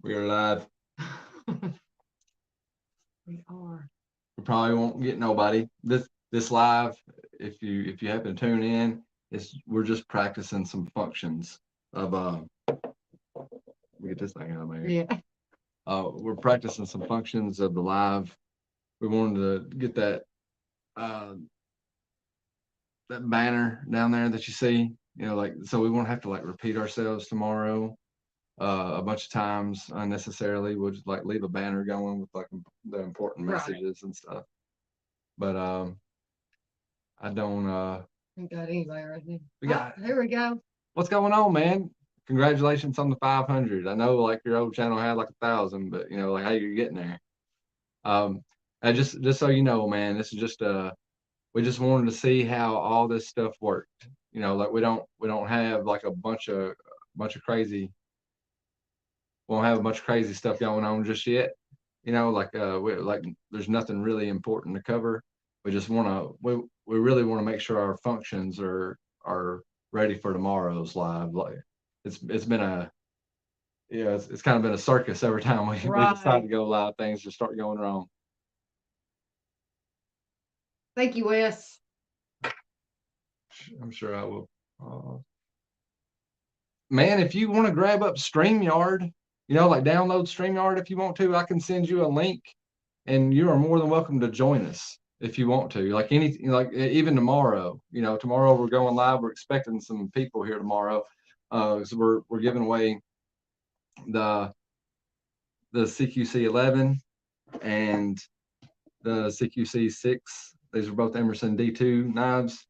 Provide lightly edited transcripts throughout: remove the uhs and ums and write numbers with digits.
We are live. We are. We probably won't get nobody. This live, if you happen to tune in, we're just practicing some functions of we get this thing out of my ear. Yeah. We're practicing some functions of the live. We wanted to get uh that banner down there that you see, like, so we won't have to like repeat ourselves tomorrow a bunch of times unnecessarily. We'll just like leave a banner going with like the important Right. messages and stuff. But I don't We got anybody right there. we Oh, got here we go. what's going on, man? Congratulations on the 500. I know like your old channel had like 1,000, but like how you're getting there. Um, I just so you know, man, this is just we just wanted to see how all this stuff worked. Like we don't have like a bunch of crazy won't have a bunch of crazy stuff going on just yet. Like like there's nothing really important to cover. We just want to we really want to make sure our functions are ready for tomorrow's live. Like it's been a it's kind of been a circus every time we decide Right. to go live. Things just start going wrong. Thank you, Wes. I'm sure I will. Man, if you want to grab up StreamYard, like download StreamYard if you want to, I can send you a link, and you are more than welcome to join us if you want to. Like like even tomorrow. Tomorrow we're going live. We're expecting some people here tomorrow. So we're giving away the CQC 11 and the CQC 6. These are both Emerson D2 knives.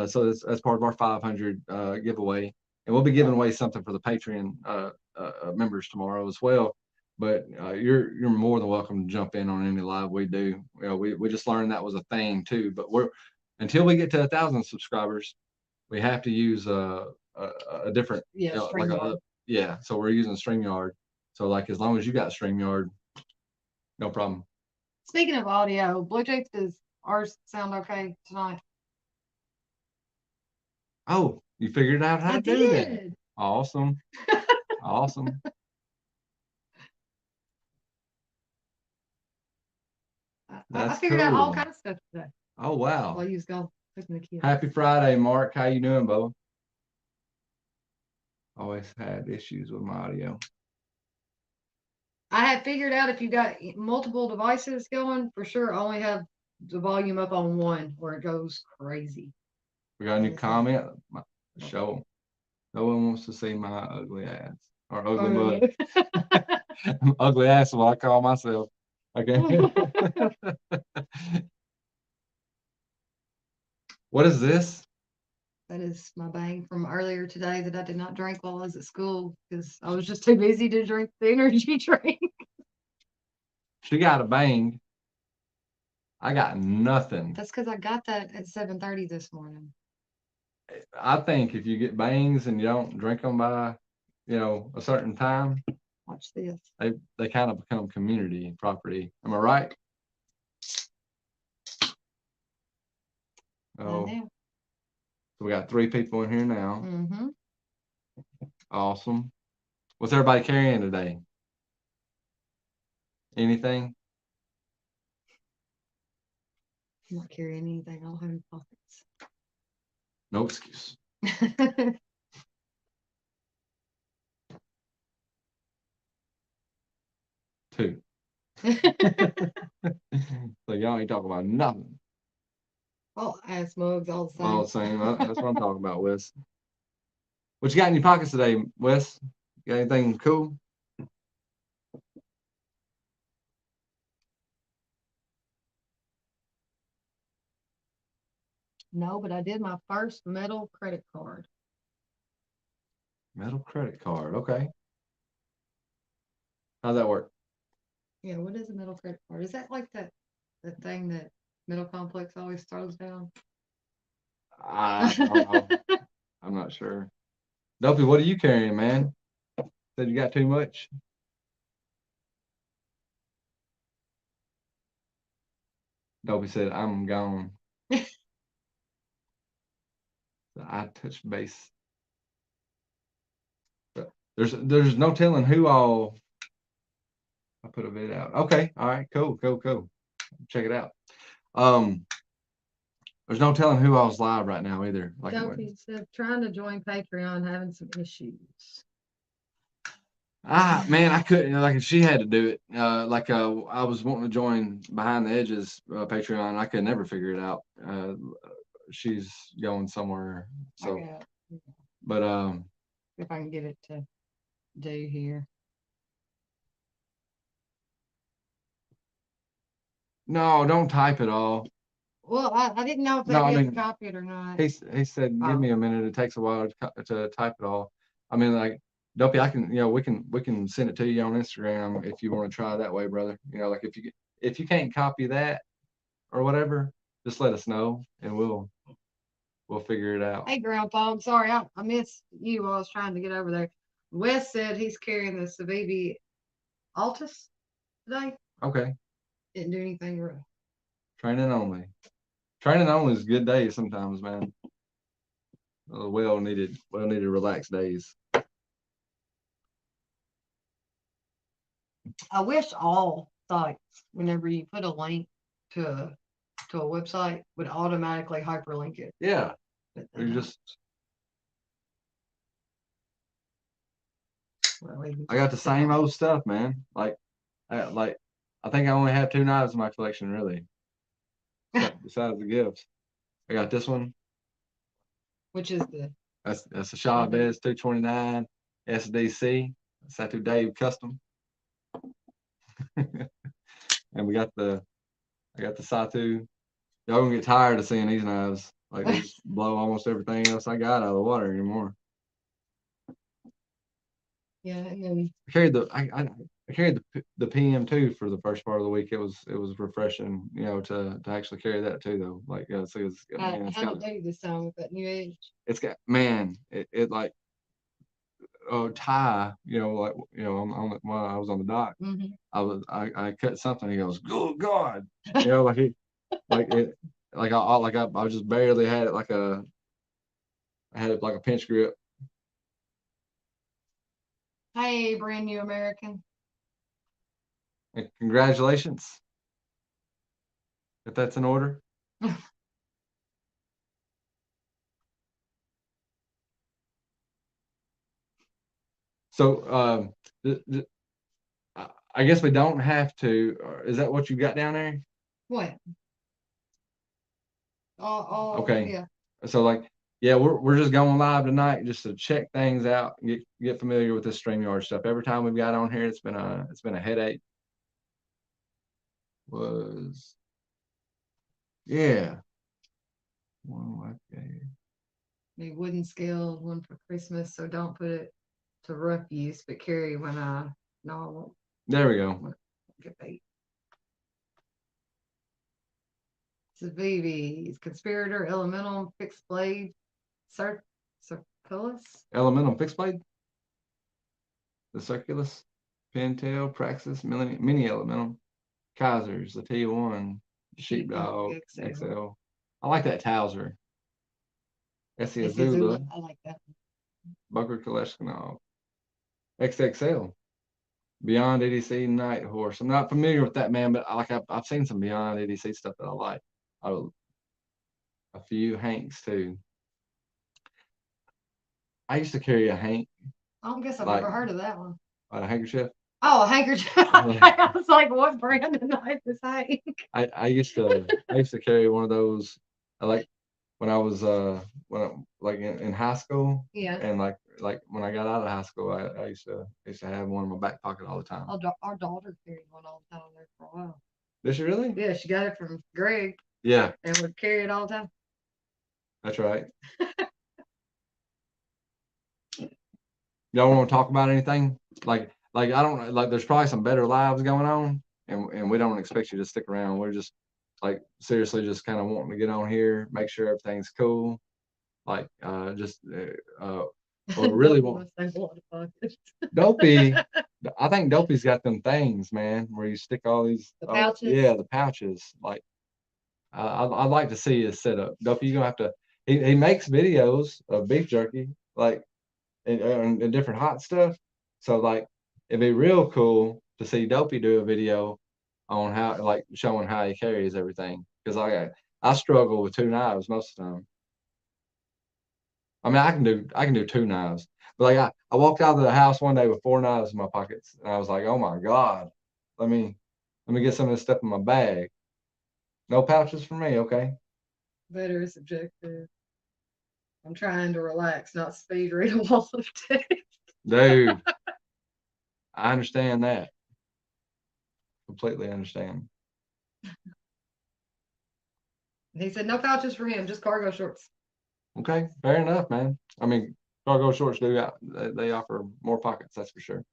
So that's part of our 500 giveaway, and we'll be giving away something for the Patreon members tomorrow as well. But you're more than welcome to jump in on any live we do. We just learned that was a thing too. But we're until we get to 1,000 subscribers, we have to use a different Yeah, like StreamYard. yeah. So we're using StreamYard. So like as long as you got StreamYard, no problem. Speaking of audio, Bluetooth, does ours sound okay tonight? Oh, you figured out how I to do that. did. Awesome. Awesome. I That's figured out all cool. kinds of stuff today Oh while wow. you was gone taking the kids. Happy Friday, Mark. How you doing, Bo? Always had issues with my audio. I had figured out if you got multiple devices going, for sure, only have the volume up on one where it goes crazy. We got a new Like I said, comment. Show 'em. No one wants to see my ugly ass or ugly oh, mug. Ugly ass is what I call myself. Okay. no. What is this? That is my bang from earlier today that I did not drink while I was at school because I was just too busy to drink the energy drink. She got a bang. I got nothing. That's because I got that at 7:30 this morning. I think if you get bangs and you don't drink them by, a certain time, Watch this. they kind of become community property. Am I right? I Oh, know. so we got 3 people in here now. Mm-hmm. Awesome. What's everybody carrying today? Anything? I'm not carrying anything. I don't have any pockets. No excuse. Two. So y'all ain't talking about nothing. All ass mugs, all the All same. the same. That's what I'm talking about, Wes. What you got in your pockets today, Wes? Got anything cool? No, but I did my first metal credit card. Metal credit card. Okay. How's that work? Yeah, what is a metal credit card? Is that like that thing that Middle Complex always throws down? I don't know. I'm not sure. Dopey, what are you carrying, man? Said you got too much. Dopey said, I'm gone. So I touched base. But there's no telling who all put a vid out. Okay, all right, cool. Check it out. There's no telling who else live right now either. Like, Dopey said, trying to join Patreon, having some issues. man, I couldn't. Like, if she had to do it, I was wanting to join Behind the Edges Patreon. I could never figure it out. She's going somewhere. So, but if I can get it to do here. No, don't type it all. Well, I didn't know if they had copy it or not. He said, give me a minute. It takes a while to type it all. I mean, like, Dopey, I can, we can send it to you on Instagram if you want to try that way, brother. Like if you can't copy that or whatever, just let us know and we'll figure it out. Hey, Grandpa, I'm sorry I missed you while I was trying to get over there. Wes said he's carrying the Civivi Altus today. Okay. Didn't do anything rough. Training only. Training only is good days sometimes, man. Well needed relaxed days. I wish all sites, whenever you put a link to a website, would automatically hyperlink it. Yeah. You just. I got the same old stuff, man. Like I think I only have 2 knives in my collection, really. Besides the gifts, I got this one. Which is that's a Chavez 229 SDC. Satu Dave custom. And I got the Satu. Y'all gonna get tired of seeing these knives. Like, they just blow almost everything else I got out of the water anymore. Yeah, and then I carried the PM2 for the first part of the week. It was refreshing, to actually carry that too, though. Like, so it's how to do this time with that new age. It's got, man, it like Ty, while I was on the dock, I cut something. He goes, "Oh God," like he, I just barely had it I had it like a pinch grip. Hey, brand new American. And congratulations, if that's in order. So, I guess we don't have to. Is that what you got down there? What? Okay. Yeah. So, we're just going live tonight just to check things out, get familiar with this StreamYard stuff. Every time we've got on here, it's been a headache. Yeah. One The wooden scale, one for Christmas, so don't put it to rough use, but carry when I won't. There we go. Get bait. Civivi, Conspirator, Elemental, Fixed Blade, Circulus. Elemental Fixed Blade. The Circulus, Pintail, Praxis, Mini Elemental, Kaisers, the T1, Sheepdog, XL. I like that Towser. Essie Azula. I like that. Bucker Kaleshnikov. XXL. Beyond EDC Night Horse. I'm not familiar with that, man, but I've seen some Beyond EDC stuff that I like. A few Hanks too. I used to carry a Hank. I don't guess I've never heard of that one. A handkerchief. Oh, a handkerchief. I was like, what brand of knife is Hank? I used to carry one of those. Like when I was in high school. Yeah. And like when I got out of high school, I used to have one in my back pocket all the time. Our daughter carried one all the time there for a while. Did she really? Yeah, she got it from Greg. Yeah. And would carry it all the time. That's right. Y'all want to talk about anything? Like I don't like. There's probably some better lives going on, and we don't expect you to stick around. We're just seriously just kind of wanting to get on here, make sure everything's cool. Or really want Dopey. I think Dopey's got them things, man, where you stick all these pouches. Yeah, the pouches. Like I'd like to see his setup. Dopey, you're gonna have to. He makes videos of beef jerky, and different hot stuff. So it'd be real cool to see Dopey do a video on how, like, showing how he carries everything. Because I struggle with 2 knives most of the time. I mean, I can do 2 knives, but like I walked out of the house one day with 4 knives in my pockets, and I was like, oh my God, let me get some of this stuff in my bag. No pouches for me, okay? Better is subjective. I'm trying to relax, not speed read a wall of text. Dude, I understand that. Completely understand. He said no pouches for him, just cargo shorts. Okay, fair enough, man. I mean, cargo shorts they offer more pockets, that's for sure.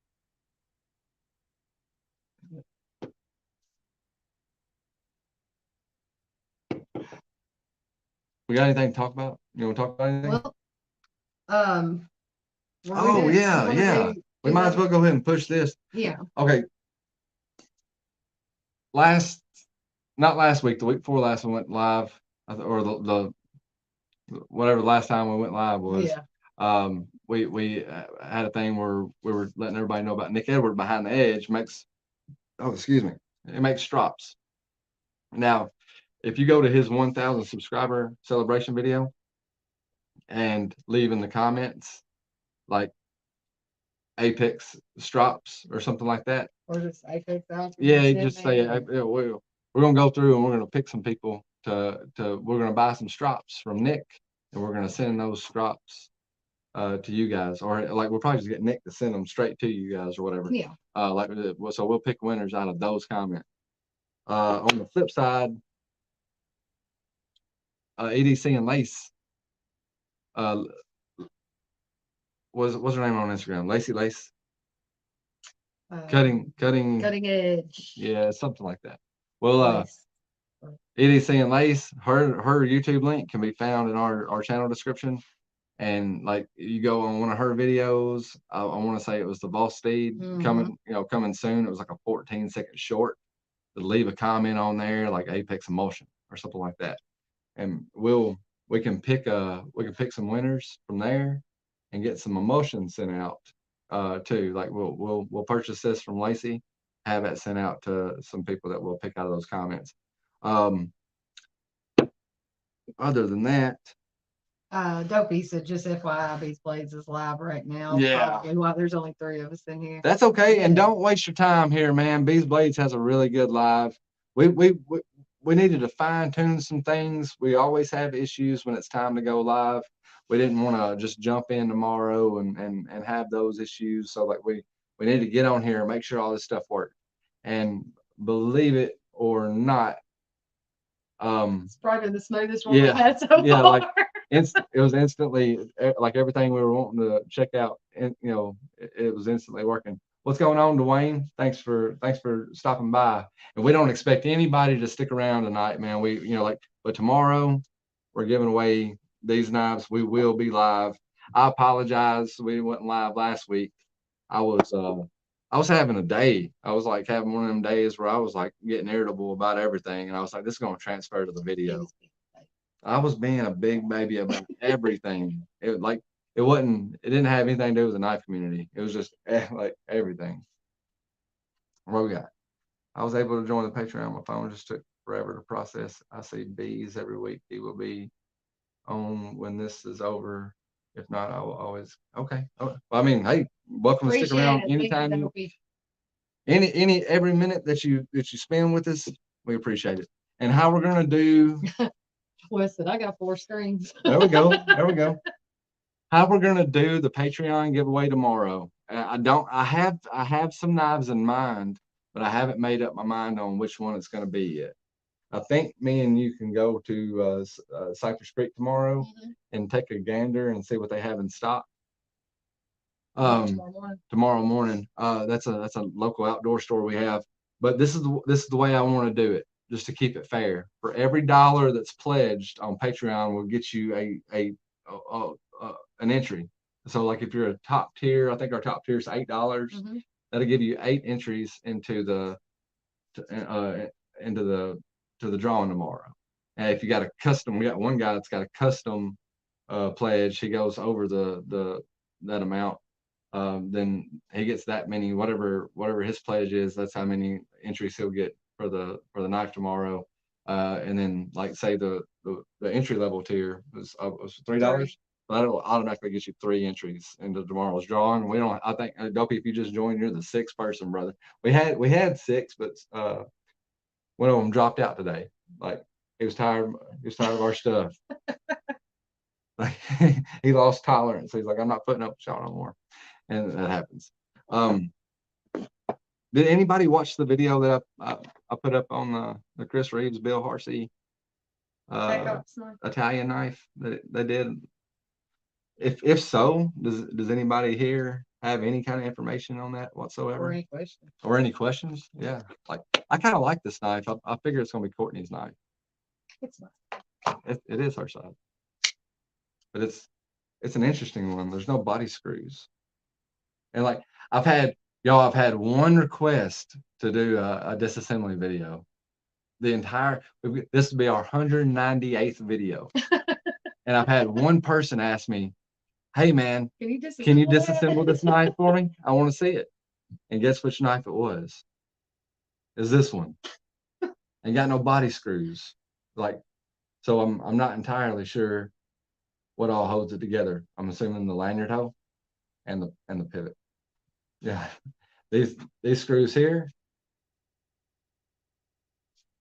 We got anything to talk about? You want to talk about anything? Well, Oh yeah. We might as well go ahead and push this. Yeah. Okay. Not last week, the week before last, we went live, or the whatever the last time we went live was. Yeah. We had a thing where we were letting everybody know about Nick Edward Behind the Edge makes. Oh, excuse me. It makes strops. Now, if you go to his 1,000 subscriber celebration video and leave in the comments like Apex strops or something like that. Or just Apex out. Yeah, just say we're gonna go through and we're gonna pick some people we're gonna buy some strops from Nick, and we're gonna send those strops to you guys, or like we'll probably just get Nick to send them straight to you guys or whatever. Yeah. So we'll pick winners out of those comments. On the flip side, EDC and Lace, what's her name on Instagram? Lacey Lace. Cutting edge. Yeah, something like that. Well, EDC and Lace, her YouTube link can be found in our channel description. And like you go on one of her videos, I want to say it was the Boss Steed coming soon. It was like a 14-second short. To leave a comment on there like Apex Emulsion or something like that, and we can pick some winners from there and get some emulsion sent out too. Like we'll purchase this from Lacey, have it sent out to some people that we'll pick out of those comments. Other than that, Dopey said just FYI, Beast Blades is live right now. Yeah. Probably why there's only 3 of us in here. That's okay, Yeah. And don't waste your time here, man. Beast Blades has a really good live. We needed to fine tune some things. We always have issues when it's time to go live. We didn't want to just jump in tomorrow and have those issues. So like we need to get on here and make sure all this stuff works. And believe it or not, it's probably the smoothest one we've had so far. Like it was instantly like everything we were wanting to check out, and it was instantly working. What's going on, Dwayne? Thanks for stopping by. And we don't expect anybody to stick around tonight, man. But tomorrow we're giving away these knives. We will be live. I apologize we went live last week. I was having a day. I was like having one of them days where I was like getting irritable about everything, and I was like, this is going to transfer to the video. I was being a big baby about everything. It didn't have anything to do with the knife community. It was just like everything. What we got? I was able to join the Patreon. My phone just took forever to process. I see bees every week. He will be on when this is over. If not, I will always. Okay. Well, I mean, hey, welcome to stick around anytime. Every minute that you spend with us, we appreciate it. And how we're gonna do. Listen, I got 4 screens. There we go. How we're gonna do the Patreon giveaway tomorrow? I have some knives in mind, but I haven't made up my mind on which one it's gonna be yet. I think me and you can go to Cypress Creek tomorrow and take a gander and see what they have in stock. Tomorrow morning. That's a local outdoor store we have. But this is the way I want to do it, just to keep it fair. For every $1 that's pledged on Patreon, we'll get you an entry. So like if you're a top tier, I think our top tier is $8. That'll give you 8 entries into the drawing tomorrow. And if you got a custom, we got one guy that's got a custom pledge. He goes over that amount. then he gets that many, whatever his pledge is, that's how many entries he'll get for the knife tomorrow. And then like say the entry level tier was $3. That'll automatically get you 3 entries into tomorrow's drawing. We don't. I think Dopey, if you just joined, you're the 6th person, brother. We had 6, but one of them dropped out today. Like he was tired. He was tired of our stuff. Like he lost tolerance. He's like, I'm not putting up with y'all no more, and that happens. Did anybody watch the video that I put up on the Chris Reeves, Bill Harsey Italian knife that they did? If so, does anybody here have any kind of information on that whatsoever? Or any questions? Or any questions? Yeah, like I kind of like this knife. I figure it's gonna be Courtney's knife. It's not. It is her side, but it's an interesting one. There's no body screws, and like I've had one request to do a disassembly video. This would be our 198th video, and I've had one person ask me, hey man, can you disassemble this knife for me? I want to see it. And guess which knife it was? Is this one. Ain't got no body screws. Like, so I'm not entirely sure what all holds it together. I'm assuming the lanyard hole and the pivot. Yeah. These screws here,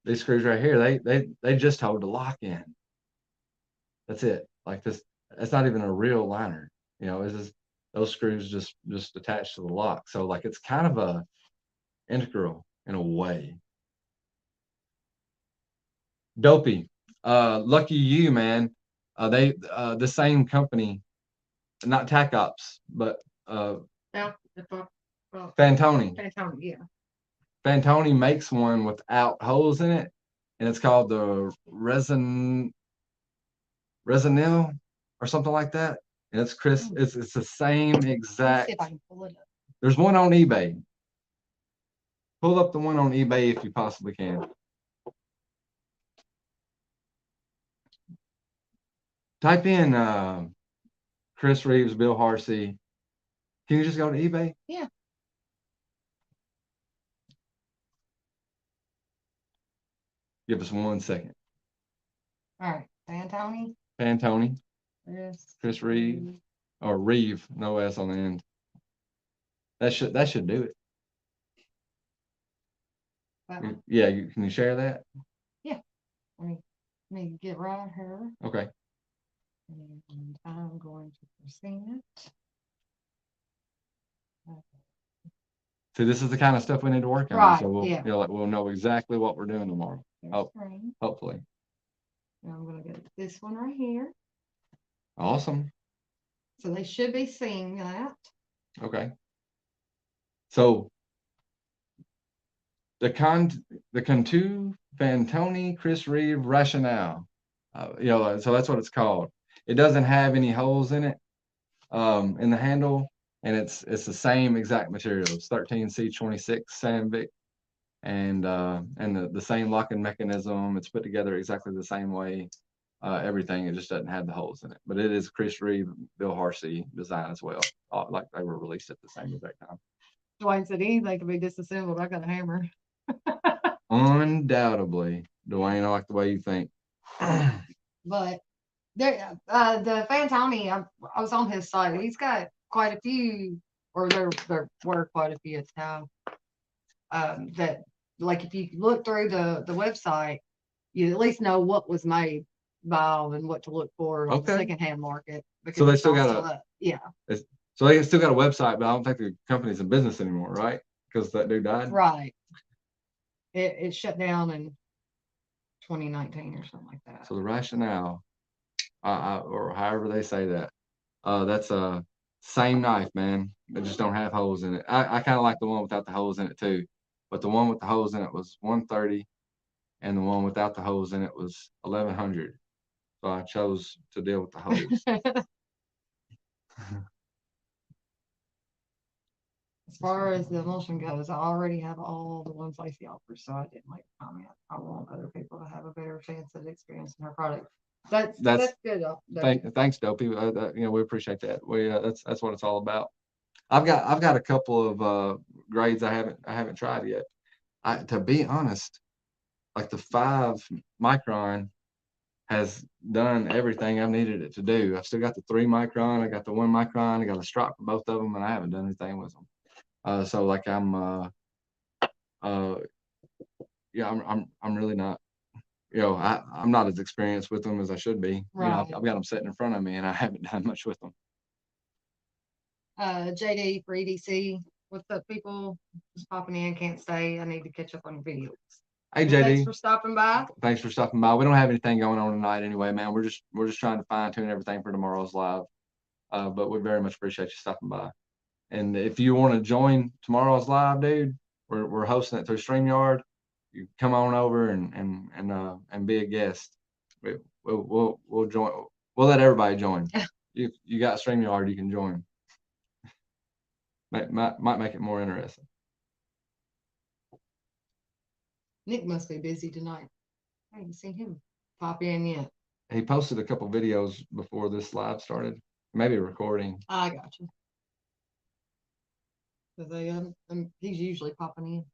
these screws right here, they just hold the lock in. That's it. Like this, that's not even a real liner. You know, it's just those screws just attached to the lock. So like it's kind of a integral in a way. Dopey. Lucky you, man. They the same company, not Tac Ops, but Fantoni. Fantoni, yeah. Fantoni makes one without holes in it, and it's called the Resinil or something like that. And it's Chris. It's the same exact. See if I can pull it up. There's one on eBay. Pull up the one on eBay if you possibly can. Type in Chris Reeves, Bill Harsey. Can you just go to eBay? Yeah. Give us 1 second. All right. Fantoni. Fantoni. Chris Reeve. Or Reeve, no S on the end. That should do it. Yeah, can you share that? Yeah. Let me get right here. Okay. And I'm going to present. See, this is the kind of stuff we need to work on. Right, so yeah. We'll know exactly what we're doing tomorrow. Hopefully. Now I'm going to get this one right here. Awesome. So they should be seeing that. Okay. So the Cantu Fantoni Chris Reeve rationale. So that's what it's called. It doesn't have any holes in it in the handle, and it's the same exact material. It's 13C26 Sandvik, and the same locking mechanism. It's put together exactly the same way. Everything, it just doesn't have the holes in it, but it is Chris Reeve, Bill Harsey design as well. Like they were released at the same exact time. Dwayne said anything can be disassembled. I got a hammer. Undoubtedly, Dwayne, I like the way you think. But there, the Fantoni, I was on his site. He's got quite a few, or there were quite a few at the time. That, like, if you look through the website, you at least know what was made by and what to look for on the secondhand market. So they still got So they still got a website, but I don't think the company's in business anymore, right? Because that dude died. Right. It shut down in 2019 or something like that. So the rationale, or however they say that, that's a same knife, man. They just don't have holes in it. I kind of like the one without the holes in it too, but the one with the holes in it was $130, and the one without the holes in it was $1,100. So I chose to deal with the holes. As far as the emulsion goes, I already have all the ones Lacey offers, so I didn't make a comment. I want other people to have a better chance of experiencing her product. That's good. Thanks, Dopey. We appreciate that. That's what it's all about. I've got a couple of grades I haven't tried yet. To be honest, like the 5 micron has done everything I've needed it to do. I've still got the 3 micron, I got the 1 micron, I got a strop for both of them, and I haven't done anything with them. So like uh yeah, I'm really not, I'm not as experienced with them as I should be. Right. I've got them sitting in front of me and I haven't done much with them. JD for EDC. What's up, people? Just popping in, can't stay. I need to catch up on videos. Hey Well, thanks JD, for stopping by. thanks for stopping by. We don't have anything going on tonight anyway, man. We're just trying to fine tune everything for tomorrow's live. But we very much appreciate you stopping by. And if you want to join tomorrow's live, dude, we're hosting it through StreamYard. You come on over and be a guest. We'll join. We'll let everybody join. You got StreamYard, you can join. Might make it more interesting. Nick must be busy tonight. I haven't seen him pop in yet. He posted a couple videos before this live started. Maybe recording. I got you. He's usually popping in.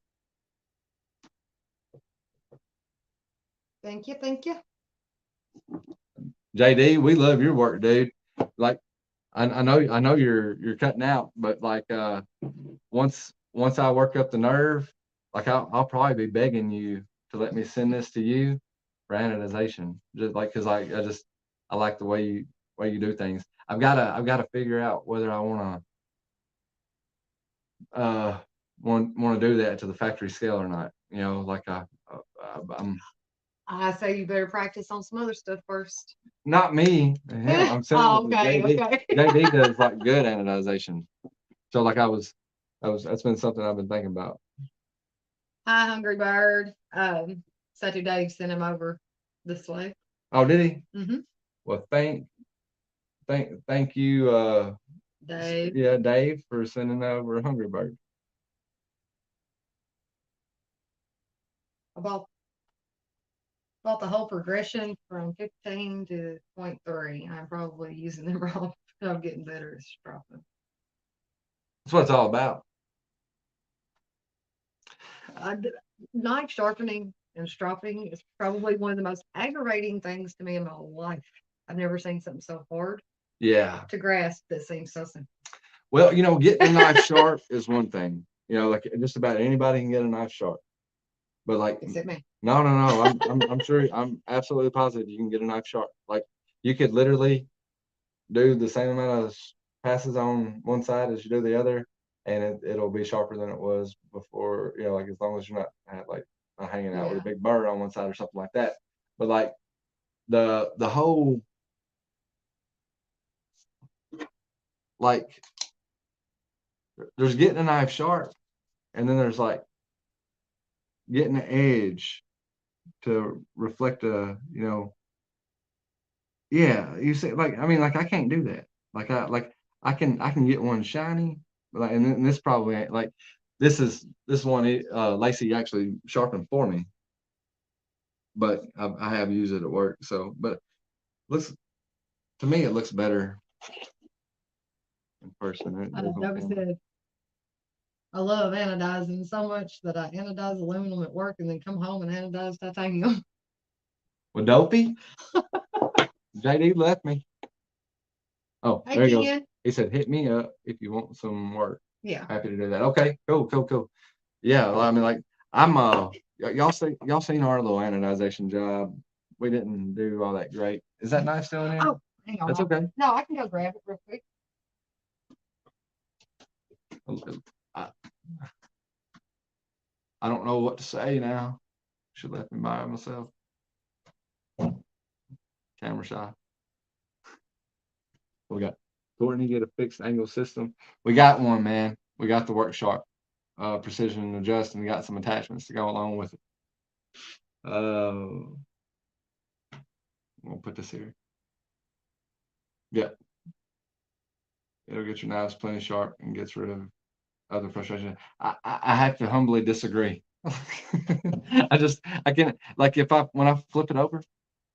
Thank you, thank you. JD, we love your work, dude. Like, I know you're cutting out, but like once I work up the nerve, like I'll probably be begging you to let me send this to you for anodization. Just like because I like the way you do things. I've gotta figure out whether I want to do that to the factory scale or not. Like I'm I say you better practice on some other stuff first. not me. Him, I'm saying okay, JD. okay. JD does like good anodization. So like that's been something I've been thinking about. Hi, Hungry Bird. Satu Dave sent him over this way. Oh, did he? Mm-hmm. Well, thank you, Dave. Yeah, Dave, for sending over Hungry Bird. About the whole progression from 15 to 0.3. I'm probably using them wrong. I'm getting better at stropping. That's what it's all about. Knife sharpening and stropping is probably one of the most aggravating things to me in my life. I've never seen something so hard. Yeah. To grasp that seems so simple. Well, getting a knife sharp is one thing. Like just about anybody can get a knife sharp. But like, except me. No. I'm sure. I'm absolutely positive you can get a knife sharp. Like you could literally do the same amount of passes on one side as you do the other, and it'll be sharper than it was before. Like as long as you're not like hanging out with a big burr on one side or something like that. But like the whole like there's getting a knife sharp, and then there's like getting the edge to reflect yeah, you say like I can't do that. I can get one shiny, but and this probably ain't like this one Lacey actually sharpened for me, but I have used it at work. So, but looks to me it looks better in person. Doug said, I love anodizing so much that I anodize aluminum at work and then come home and anodize titanium. Well, Dopey, JD left me. Oh, hey, there he goes. He said, "Hit me up if you want some work." Yeah, happy to do that. Okay, cool. Yeah, well, I mean, like I'm y'all seen our little anodization job. We didn't do all that great. Is that knife still in here? Oh, hang on. That's okay. No, I can go grab it real quick. I don't know what to say now. Should let me by myself. Camera shy. We got Courtney get a fixed angle system. We got one, man. We got the work sharp, precision and adjust, and we got some attachments to go along with it. We'll put this here. Yeah. It'll get your knives plenty sharp and gets rid of other frustration. I have to humbly disagree. I can't, like when I flip it over,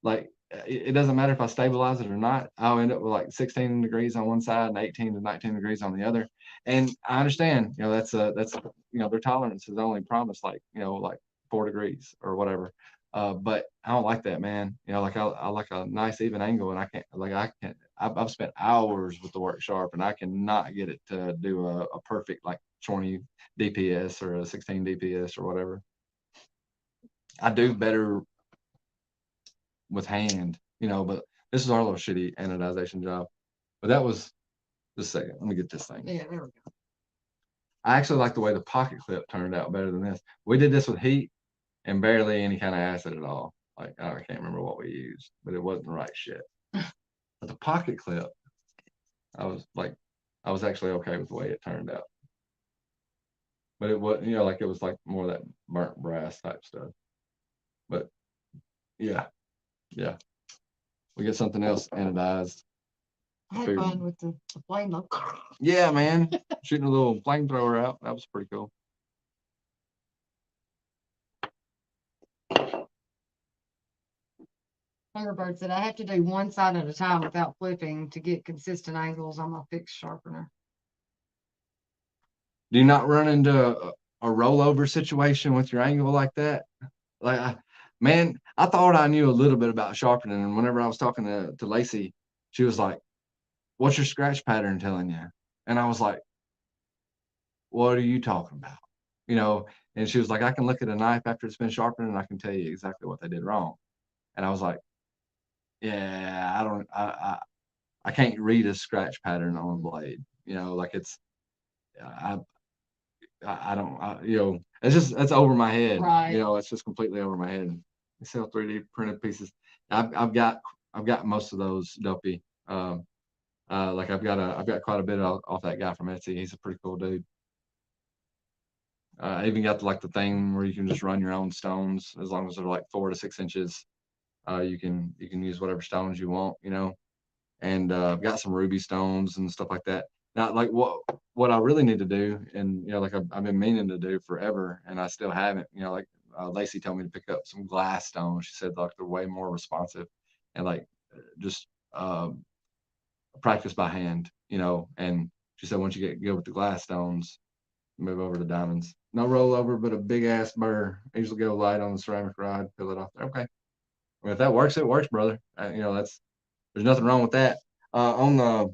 like it doesn't matter if I stabilize it or not. I'll end up with like 16 degrees on one side and 18 to 19 degrees on the other. And I understand, that's their tolerance is only promised like like 4 degrees or whatever. But I don't like that, man. Like I like a nice even angle, and I can't. I've spent hours with the work sharp, and I cannot get it to do a perfect like 20 DPS or a 16 DPS or whatever. I do better with hand, but this is our little shitty anodization job. But that was just a second. Let me get this thing. Yeah, there we go. I actually like the way the pocket clip turned out better than this. We did this with heat and barely any kind of acid at all. Like I can't remember what we used, but it wasn't the right shit. But the pocket clip, I was actually okay with the way it turned out. But it was, like it was like more of that burnt brass type stuff. But yeah. We get something else anodized. I had fun with the flame though. Yeah, man. Shooting a little flamethrower out. That was pretty cool. Thunderbird said I have to do one side at a time without flipping to get consistent angles on my fixed sharpener. Do you not run into a rollover situation with your angle like that? Like, man, I thought I knew a little bit about sharpening, and whenever I was talking to Lacey, she was like, "What's your scratch pattern telling you?" And I was like, "What are you talking about?" And she was like, "I can look at a knife after it's been sharpened, and I can tell you exactly what they did wrong." And I was like, "Yeah, I can't read a scratch pattern on a blade. Like it's I don't it's just that's over my head. Right. It's just completely over my head. I sell 3D printed pieces. I've got most of those dopey. Like I've got quite a bit off that guy from Etsy. He's a pretty cool dude. I even got the thing where you can just run your own stones as long as they're like 4 to 6 inches. You can use whatever stones you want, and I've got some ruby stones and stuff like that. Now, like what I really need to do, and like I've been meaning to do forever, and I still haven't. Like Lacey told me to pick up some glass stones. She said like they're way more responsive, and like just practice by hand. And she said once you get good with the glass stones, move over to diamonds. No rollover, but a big ass burr. Usually go light on the ceramic rod, peel it off there. Okay. I mean, if that works, it works, brother. There's nothing wrong with that. On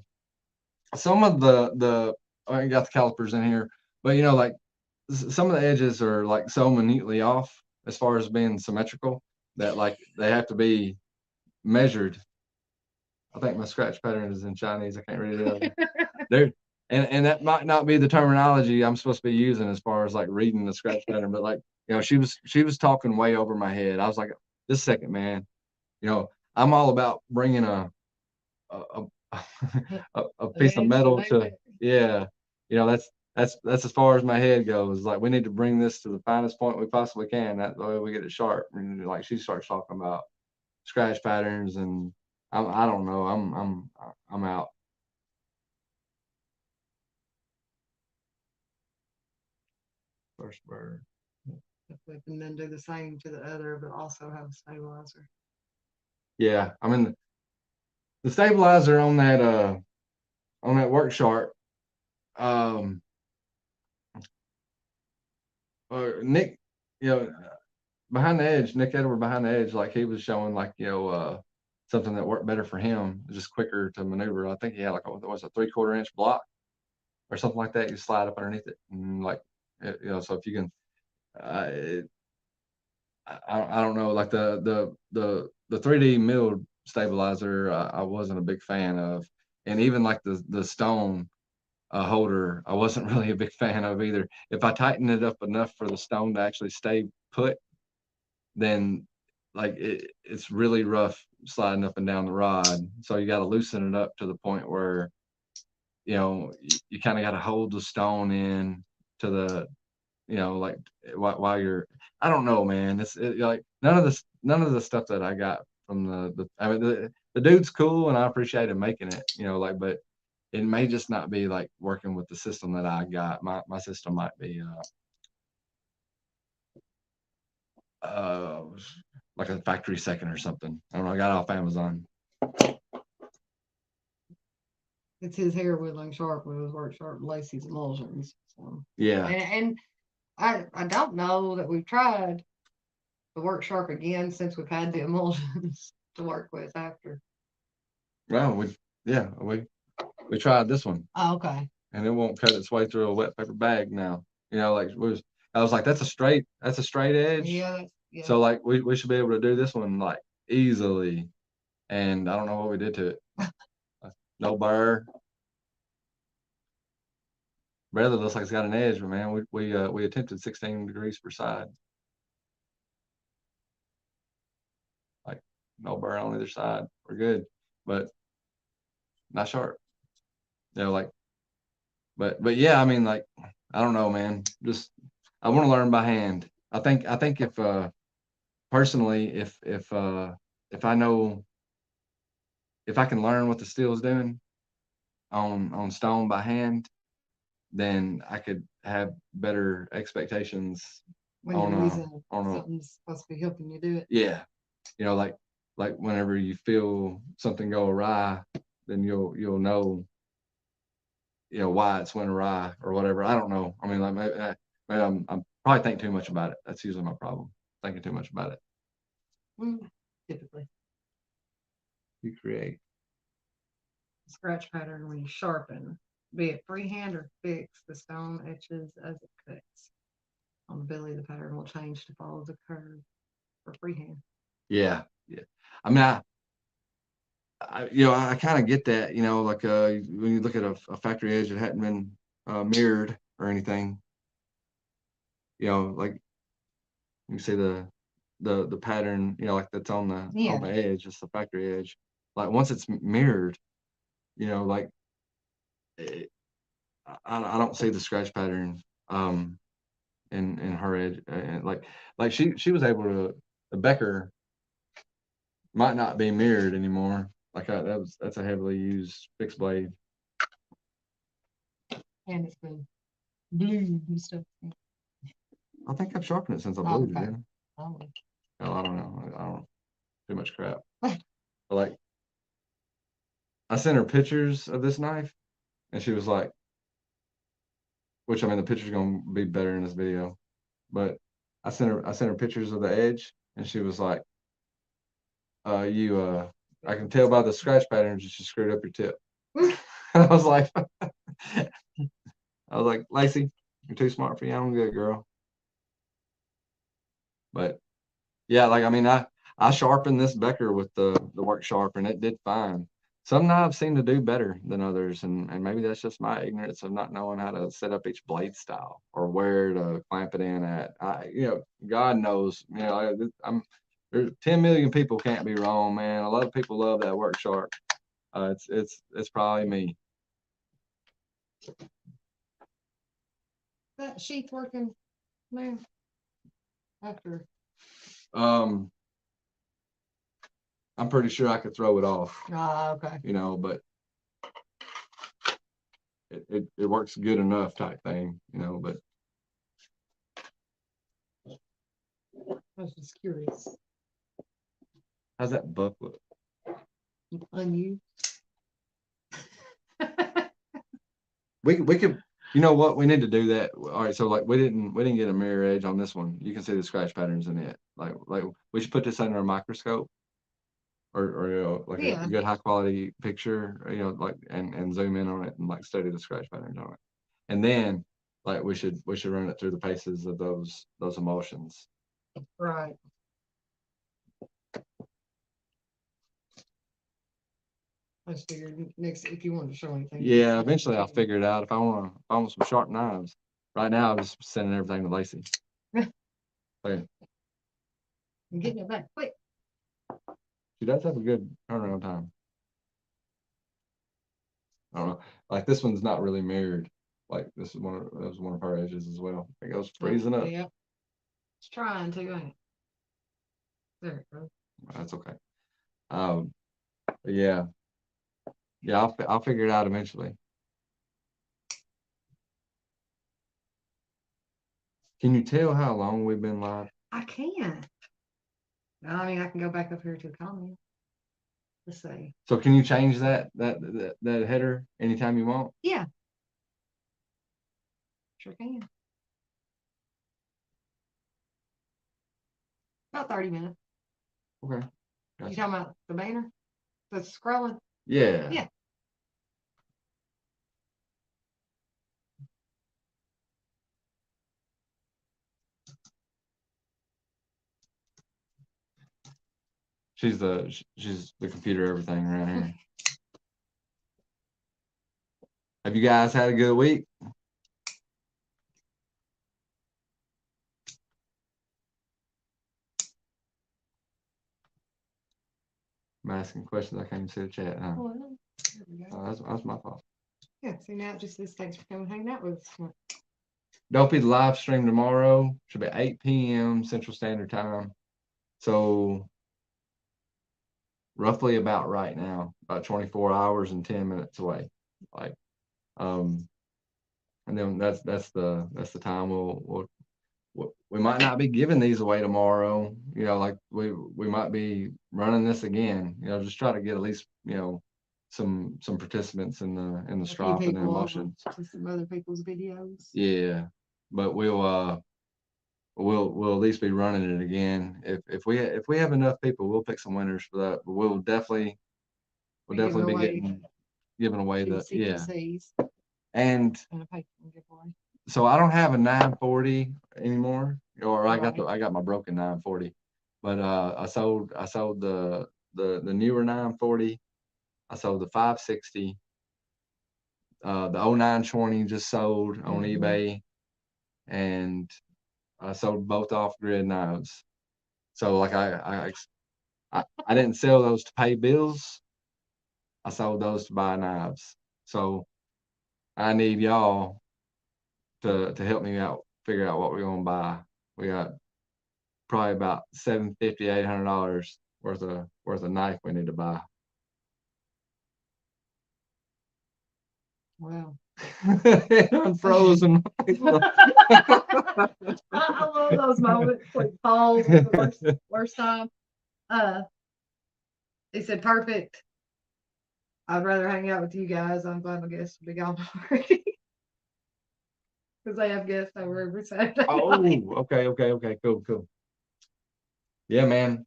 some of the I got the calipers in here, but like some of the edges are like so minutely off as far as being symmetrical that like they have to be measured. I think my scratch pattern is in Chinese. I can't read it. There, and that might not be the terminology I'm supposed to be using as far as like reading the scratch pattern, but like she was talking way over my head. I was like, this second, man, I'm all about bringing a a piece of metal to that's as far as my head goes. Like we need to bring this to the finest point we possibly can. That way we get it sharp. And like she starts talking about scratch patterns, and I don't know. I'm out. First bird. And then do the same to the other, but also have a stabilizer. Yeah, I mean the stabilizer on that work sharp. Nick, behind the edge, Nick Edward behind the edge, like he was showing like something that worked better for him, just quicker to maneuver. I think he had like a 3/4 inch block or something like that. You slide up underneath it, and like so if you can, I don't know, like the 3D milled stabilizer, I wasn't a big fan of, and even like the stone holder, I wasn't really a big fan of either. If I tighten it up enough for the stone to actually stay put, then like it's really rough sliding up and down the rod. So you got to loosen it up to the point where you kind of got to hold the stone in to the like while you're. I don't know, man. Like none of the stuff that I got from I mean the dude's cool and I appreciate him making it. Like but it may just not be like working with the system that I got. My system might be like a factory second or something. I don't know. I got it off Amazon. It's his hair whittling sharp with his work sharp Lacey's emulsions. So. Yeah. And I don't know that we've tried the work sharp again since we've had the emulsions to work with after. Well, we tried this one. Oh, okay. And it won't cut its way through a wet paper bag now. You know, like I was like, that's a straight edge. Yeah. So like we should be able to do this one like easily. And I don't know what we did to it. No burr. Brother looks like it's got an edge, but man, we attempted 16 degrees per side. Like no burr on either side. We're good, but not sharp. You know, like, but yeah, I mean, like, I don't know, man. Just I want to learn by hand. I think if personally, if I know if I can learn what the steel is doing on stone by hand, then I could have better expectations when on you're using on something's supposed to be helping you do it. Yeah, you know, like whenever you feel something go awry, then you'll know, you know, why it's went awry or whatever. I don't know. I mean, like maybe I'm probably thinking too much about it. That's usually my problem, thinking too much about it. Typically, You create scratch pattern when you sharpen, be it freehand or fix the stone etches as it cuts. On the belly, the pattern will change to follow the curve for freehand. Yeah. I mean, you know, I kind of get that, you know, like when you look at a factory edge that hadn't been mirrored or anything, you know, like you see the pattern, you know, like that's on the edge, it's the factory edge. Like once it's mirrored, you know, like I don't see the scratch pattern in her edge, and like she was able to the Becker might not be mirrored anymore. Like that's a heavily used fixed blade. And it's been blue and stuff. I think I've sharpened it since I blued it. Yeah. Oh, I don't know. I don't too much crap. But like, I sent her pictures of this knife, and she was like, which I mean, the picture's gonna be better in this video, but I sent her pictures of the edge, and she was like, I can tell by the scratch patterns that you screwed up your tip. I was like, Lacey, you're too smart for your own good, girl. But yeah, like I mean, I sharpened this Becker with the work sharp, and it did fine. Some knives seem to do better than others, and maybe that's just my ignorance of not knowing how to set up each blade style or where to clamp it in at. You know, God knows, you know, there's 10 million people can't be wrong, man. A lot of people love that work sharp. It's probably me. That sheath working now after. I'm pretty sure I could throw it off. Okay. You know, but it works good enough type thing, you know, but I was just curious. how's that buck look? Unused. We could, you know what, we need to do that. All right, so like we didn't get a mirror edge on this one. You can see the scratch patterns in it. Like we should put this under a microscope or you know, like a good high quality picture, you know, like and zoom in on it and like study the scratch patterns on it. And then like we should run it through the paces of those emulsions. Right. I just figured next if you wanted to show anything. Yeah, eventually I'll figure it out if I want some sharp knives. Right now I'm just sending everything to Lacey. Okay. I'm getting it back quick. She does have a good turnaround time. I don't know. Like this one's not really mirrored. Like this is one of her edges as well. It goes freezing up. Yeah. It's trying to, ain't it? There it goes. That's okay. Yeah. Yeah, I'll figure it out eventually. Can you tell how long we've been live? I can't. I mean, I can go back up here to the comment. Let's see. So can you change that header anytime you want? Yeah. Sure can. About 30 minutes. Okay. You talking about the banner that's scrolling? Yeah. Yeah. She's the computer everything around here. Have you guys had a good week? I'm asking questions. I can't even see the chat. Huh? Well, there we go. Oh, that's my fault. Yeah, see now it just says thanks for coming hanging out with us. Dopey, the live stream tomorrow should be 8 p.m. Central Standard Time. So roughly about right now, about 24 hours and 10 minutes away. Like, and then that's the time we might not be giving these away tomorrow. You know, like we might be running this again. You know, just try to get at least some participants in the A few strop and the people over emotions. to some other people's videos. Yeah, but we'll at least be running it again. If we have enough people, we'll pick some winners for that. But we'll definitely be giving away the CPCs and and a paper giveaway. so I don't have a 940 anymore, or I got Right. I got my broken 940, but I sold the newer 940. I sold the 560. The 0920 just sold on eBay, and I sold both off grid knives. So like I didn't sell those to pay bills. I sold those to buy knives. So I need y'all to help me out, figure out what we're gonna buy. We got probably about $750, $800 worth of knife we need to buy. Wow. Unfrozen. I love those moments like pause at the worst time. He said, perfect. I'd rather hang out with you guys. I'm glad my guests will be gone already. Because they have guests over every Saturday. Oh, okay, cool. Yeah, man.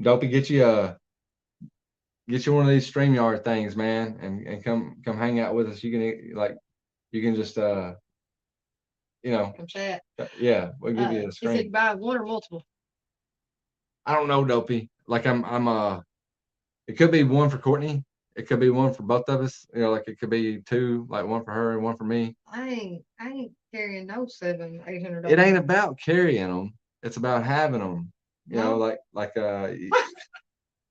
Dopey, get you one of these StreamYard things, man, and come hang out with us. You can just Come chat. Yeah, we'll give you a He screen. said, buy one or multiple. I don't know, Dopey. Like it could be one for Courtney. It could be one for both of us. You know, like it could be two, like one for her and one for me. I ain't carrying no $700, $800. It ain't about carrying them. It's about having them. You know,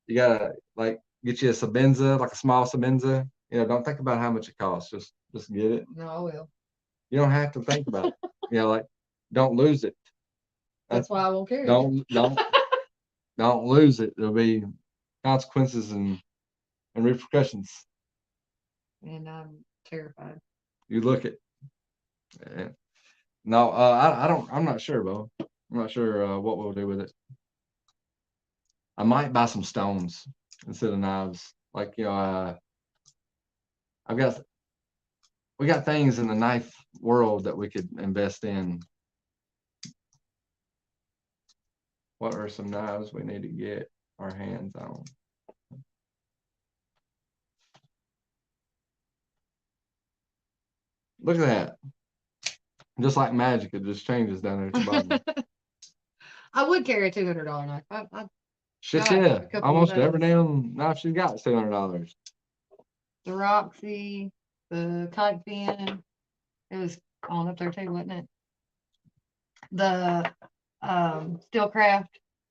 you gotta like get you a Sabenza, like a small Sabenza. You know, don't think about how much it costs. Just get it. No, I will. You don't have to think about it. You know, like don't lose it. That's why I won't carry it. Don't lose it. There'll be consequences and repercussions. And I'm terrified. You look at. No, I'm not sure, Bo. I'm not sure what we'll do with it. I might buy some stones instead of knives. Like, we got things in the knife world that we could invest in. What are some knives we need to get our hands on? Look at that. Just like magic, it just changes down there at the bottom. I would carry a $200 knife. Shit, yeah. Almost every damn knife she's got is $200. The Roxy, the kite fin, it was on up there too, wasn't it? The Steelcraft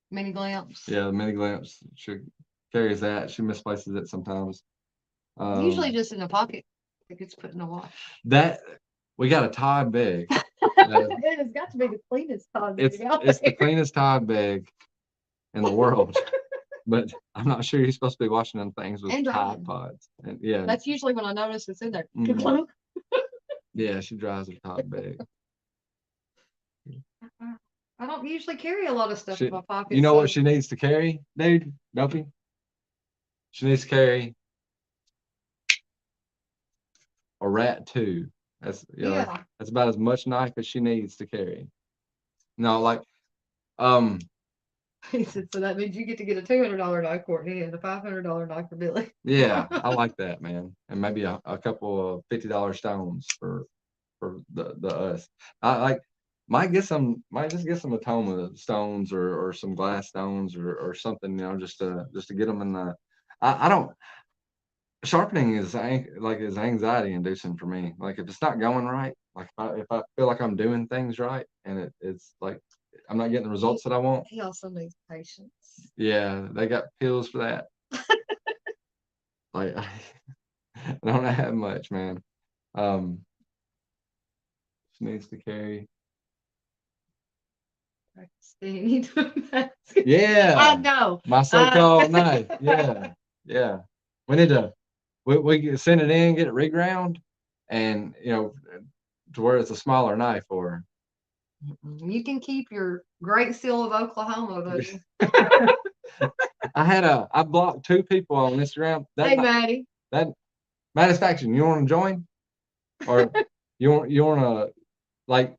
mini glamps. Yeah, the mini glamps. She carries that. She misplaces it sometimes. Usually just in the pocket. It gets put in the wash. That we got a Todd bag. It has got to be the cleanest Todd bag it's the cleanest Todd bag in the world. But I'm not sure you're supposed to be washing them things with Tide Pods. And yeah. That's usually when I notice it's in there. Yeah, she dries her Todd bag. I don't usually carry a lot of stuff She, in my pocket. you know what So she needs to carry, dude? Dopey? She needs to carry a rat too. That's yeah. that's about as much knife as she needs to carry. No, like um He said, so that means you get to get a $200 knife, Courtney, and a $500 knife for Billy. yeah, I like that, man. And maybe a couple of $50 stones for the us. I like might just get some Atoma stones or some glass stones or something, just to get them in the I don't sharpening is anxiety inducing for me. Like if it's not going right, like if I feel like I'm doing things right and it's like I'm not getting the results that I want. He also needs patience. Yeah, they got pills for that. Like I don't have much, man. Um, she needs to carry. Practicing. I Yeah, know. my Uh, so-called knife. Yeah, yeah. We need to we send it in, get it reground, and to where it's a smaller knife for her. You can keep your Great Seal of Oklahoma, buddy. I blocked 2 people on Instagram. Hey, Maddie. That Satisfaction, you want to join? Or you want to like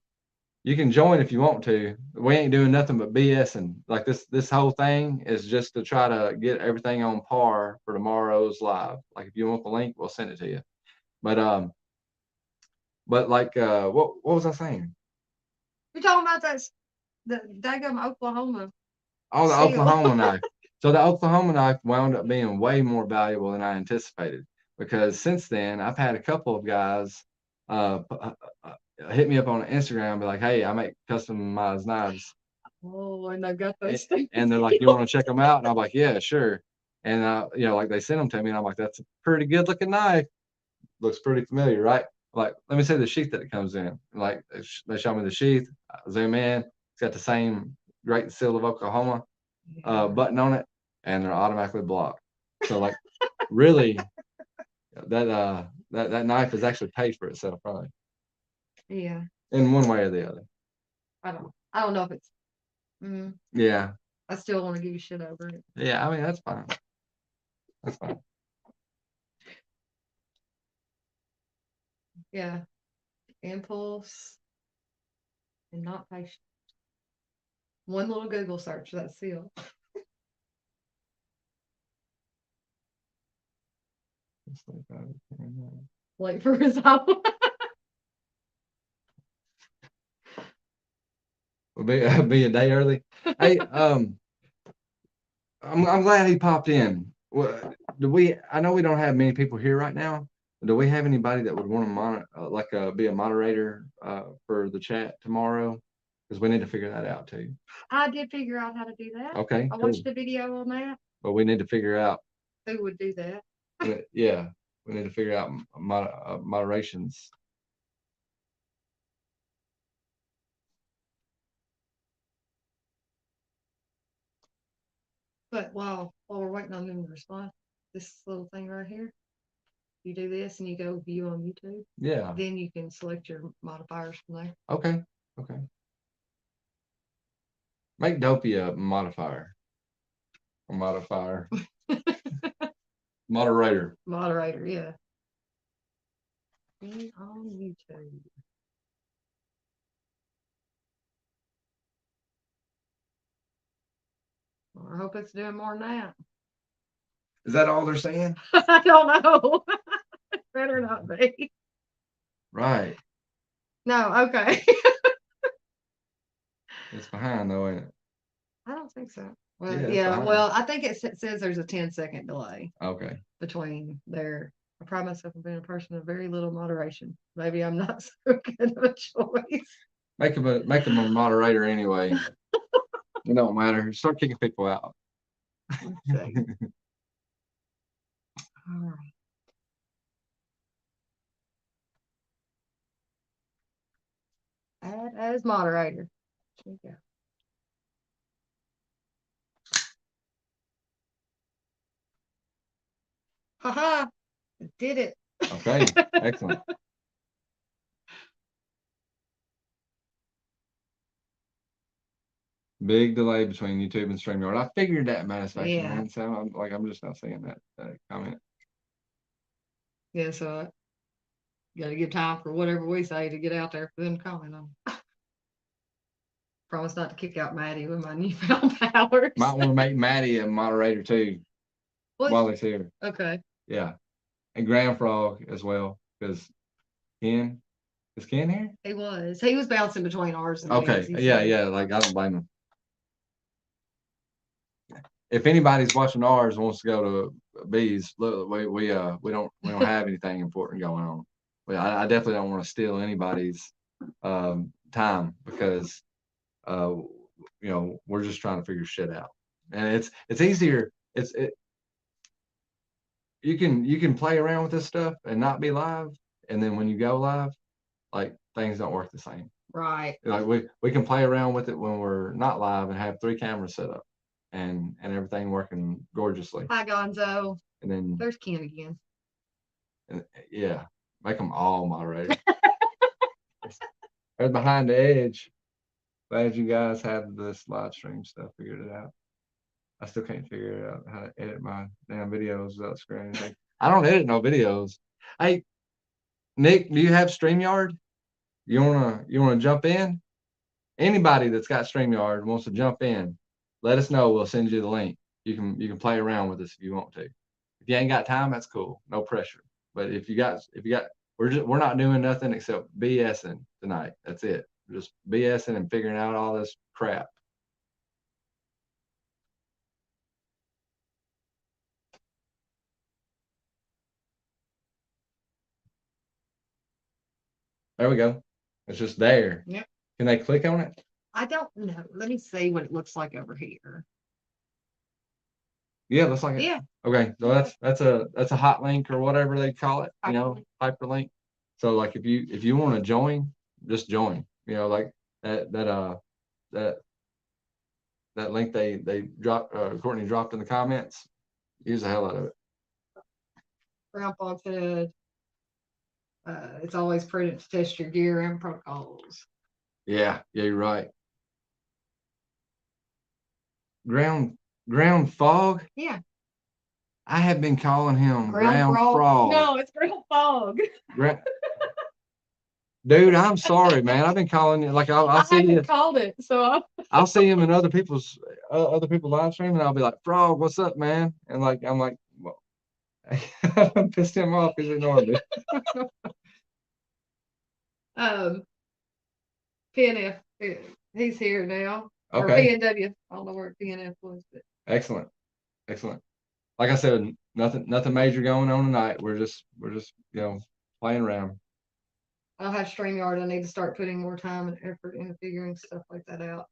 you can join if you want to. We ain't doing nothing but BS, and like this whole thing is just to try to get everything on par for tomorrow's live. Like if you want the link, we'll send it to you. But like what was I saying? You're talking about the daggum Oklahoma Oh, the seal. Oklahoma knife. So the Oklahoma knife wound up being way more valuable than I anticipated because since then I've had a couple of guys hit me up on Instagram and be like, "Hey, I make customized knives," Oh, and they've got those things. and they're like, "You want to check them out?" And I'm like, "Yeah, sure." And like they sent them to me, and I'm like, "That's a pretty good looking knife. Looks pretty familiar, right?" Like, let me see the sheath that it comes in. Like they show me the sheath. I zoom in. It's got the same Great Seal of Oklahoma button on it, and they're automatically blocked. So like, really, that knife has actually paid for itself, probably Yeah. in one way or the other. I don't know if it's. Mm, Yeah, I still want to give you shit over it. yeah. I mean, that's fine. That's fine. Yeah. Impulse and not patient. One little Google search, that's seal. Wait for his own. We'll be a day early. Hey, I'm glad he popped in. Do we? I know we don't have many people here right now. Do we have anybody that would want to be a moderator for the chat tomorrow? Because we need to figure that out too. I did figure out how to do that. Okay, I cool. watched the video on that. But we need to figure out. Who would do that? Yeah, we need to figure out moderations. But while we're waiting on them to respond, this little thing right here, you do this and you go view on YouTube. Yeah. Then you can select your modifiers from there. Okay. Okay. Make Dopey a modifier. A modifier. Moderator. Moderator, yeah. Be on YouTube. Well, I hope it's doing more than that. Is that all they're saying? I don't know. It better not be. Right. No, okay. It's behind though, ain't it? I don't think so. Well, Yeah, yeah, well, I think it says there's a 10-second delay Okay. between there. I pride myself on being a person of very little moderation. Maybe I'm not so good of a choice. Make him a moderator anyway. It don't matter. Start kicking people out. Let's see. All right. Add as moderator. There you go. Haha, did it. Okay, excellent. Big delay between YouTube and StreamYard. I figured that manufacturing, Yeah. man. So I'm just not seeing that comment. Yeah, so got to give time for whatever we say to get out there for them to comment on. Promise not to kick out Maddie with my newfound powers. Might want to make Maddie a moderator too while he's here. Okay. Yeah, and Grand Frog as well, because Ken is Ken here? He was bouncing between ours and okay. his. Yeah. Like I don't blame him. If anybody's watching ours and wants to go to B's, look, we don't have anything important going on. I definitely don't want to steal anybody's time because we're just trying to figure shit out, and it's easier. You can play around with this stuff and not be live, and then when you go live, like things don't work the same. Right. Like we can play around with it when we're not live and have 3 cameras set up and everything working gorgeously. Hi Gonzo. And then there's Ken again. And, yeah, make them all moderators. There's Behind the Edge. Glad you guys have this live stream stuff figured it out. I still can't figure out how to edit my damn videos without screwing anything. I don't edit no videos. Hey, Nick, do you have StreamYard? You wanna jump in? Anybody that's got StreamYard wants to jump in, let us know. We'll send you the link. You can play around with us if you want to. If you ain't got time, that's cool. No pressure. But if you got, we're not doing nothing except BSing tonight. That's it. We're just BSing and figuring out all this crap. There we go. It's just there. Yep. Can they click on it? I don't know. Let me see what it looks like over here. Yeah, looks like it. Yeah. Okay, so that's a hot link or whatever they call it, hyperlink. So like if you want to join, just join. Like that link they dropped Courtney dropped in the comments. Use the hell out of it. Grandpa said it's always prudent to test your gear and protocols. Yeah, you're right. Ground fog? Yeah. I have been calling him ground frog. No, it's ground fog. Dude, I'm sorry, man. I've been calling you like I'll see you. Called it, so I'll see him in other people's live stream, and I'll be like, "Frog, what's up, man?" And like I'm like, well, I pissed him off because he ignored me. PNF, he's here now. Okay. Or PNW. I don't know where PNF was, but Excellent. Like I said, nothing major going on tonight. We're just playing around. I'll have StreamYard. I need to start putting more time and effort into figuring stuff like that out.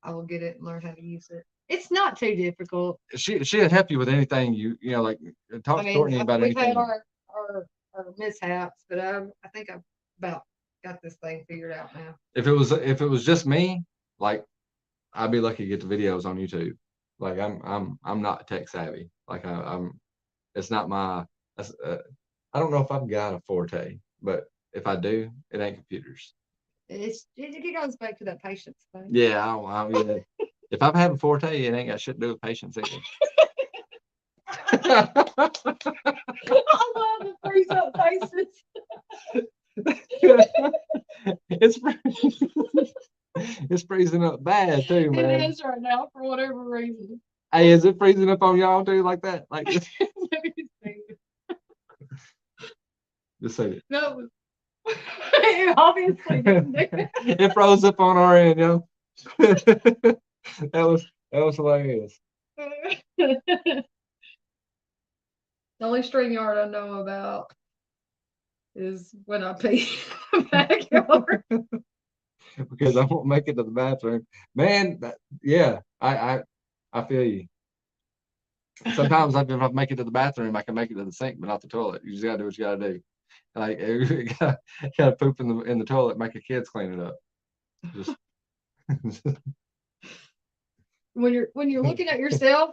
I will get it and learn how to use it. It's not too difficult. She'll help you with anything like talk to Courtney about anything. We've had our mishaps, but I think I've about got this thing figured out now. If it was just me, like I'd be lucky to get the videos on YouTube. Like I'm not tech savvy. Like I'm it's not my I don't know if I've got a forte, but if I do, it ain't computers. It goes back to that patience thing. Yeah, yeah. If I have a forte, it ain't got shit to do with patience either. I love the freeze up faces. It's freezing up bad too, man. It is right now for whatever reason. Hey, is it freezing up on y'all too like that? Like just say it. No, it obviously didn't. It froze up on our end, yo. That was hilarious. The only StreamYard I know about is when I pee in the backyard. Because I won't make it to the bathroom. Man, yeah, I feel you. Sometimes if I make it to the bathroom, I can make it to the sink, but not the toilet. You just gotta do what you gotta do. Like you gotta poop in the toilet, make your kids clean it up. Just when you're looking at yourself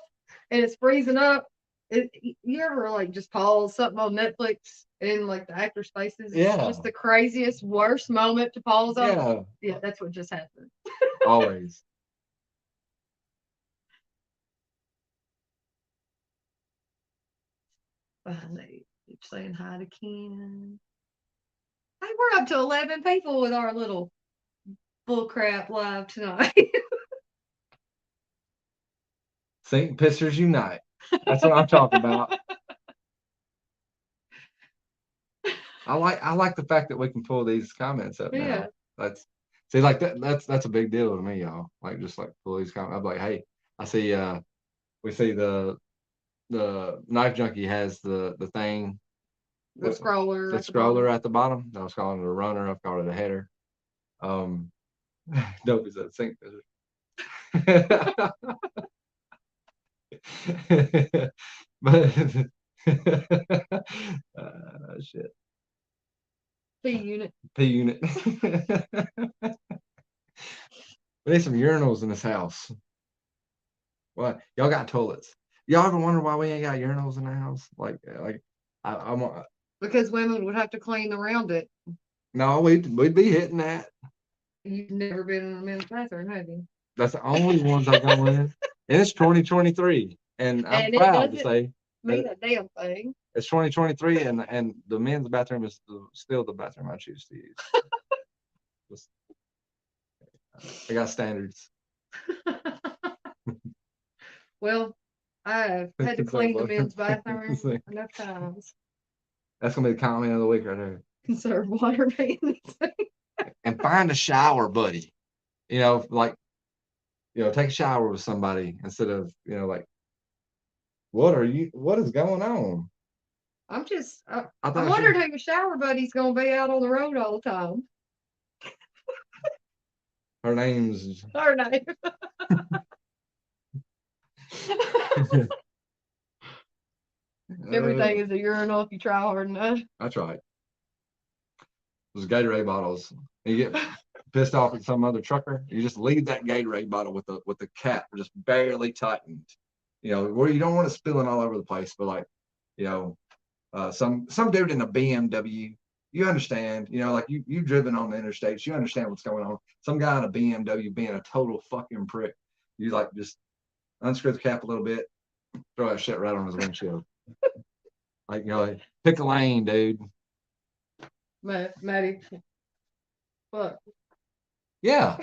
and it's freezing up, you ever like just pause something on Netflix and like the actors' faces? Yeah. It's just the craziest, worst moment to pause on. Yeah. Yeah, that's what just happened. Always. They keep saying hi to Ken. Hey, we're up to 11 people with our little bullcrap live tonight. St. Pissers Unite. That's what I'm talking about. I like the fact that we can pull these comments up now. Yeah. That's see like that's a big deal to me, y'all. Like just like pull these comments. I'm like, hey, I see we see the knife junkie has the thing, The scroller. the scroller at the bottom. I was calling it a runner. I've called it a header. Dope is that St. Pissers. But shit. P unit. P unit. We need some urinals in this house. What? Y'all got toilets? Y'all ever wonder why we ain't got urinals in the house? Like I want. Because women would have to clean around it. No, we'd be hitting that. You've never been in a men's bathroom, have you? That's the only ones I go in. And it's 2023, and I'm proud to say mean a damn thing. It's 2023, and the men's bathroom is still the bathroom I choose to use. Just, I got standards. Well, I've had to clean the men's bathroom enough times. That's gonna be the comment of the week right there. Conserve water maintenance. And find a shower buddy. You know, like, take a shower with somebody instead of, like, what is going on? I'm wondering who your shower buddy's gonna be out on the road all the time. Her name's her name. Everything is a urinal if you try hard enough. That's right. Those Gatorade bottles. You get pissed off at some other trucker, you just leave that Gatorade bottle with the cap just barely tightened. Where you don't want it spilling all over the place, but like, some dude in a BMW, you understand, like you've driven on the interstates, you understand what's going on. Some guy in a BMW being a total fucking prick, you like just unscrew the cap a little bit, throw that shit right on his windshield. Like, pick a lane, dude. Maddie. What? Yeah.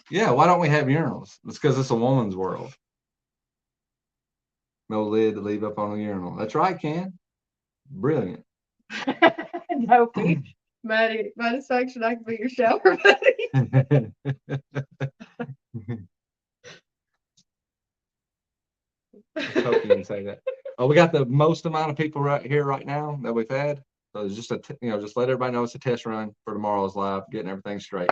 Why don't we have urinals? It's because it's a woman's world. No lid to leave up on the urinal. That's right, Ken. Brilliant. No, Maddie, satisfaction, I can be your shower buddy. I hope you didn't say that. Oh, we got the most amount of people right here right now that we've had. So it's just just let everybody know it's a test run for tomorrow's live, getting everything straight.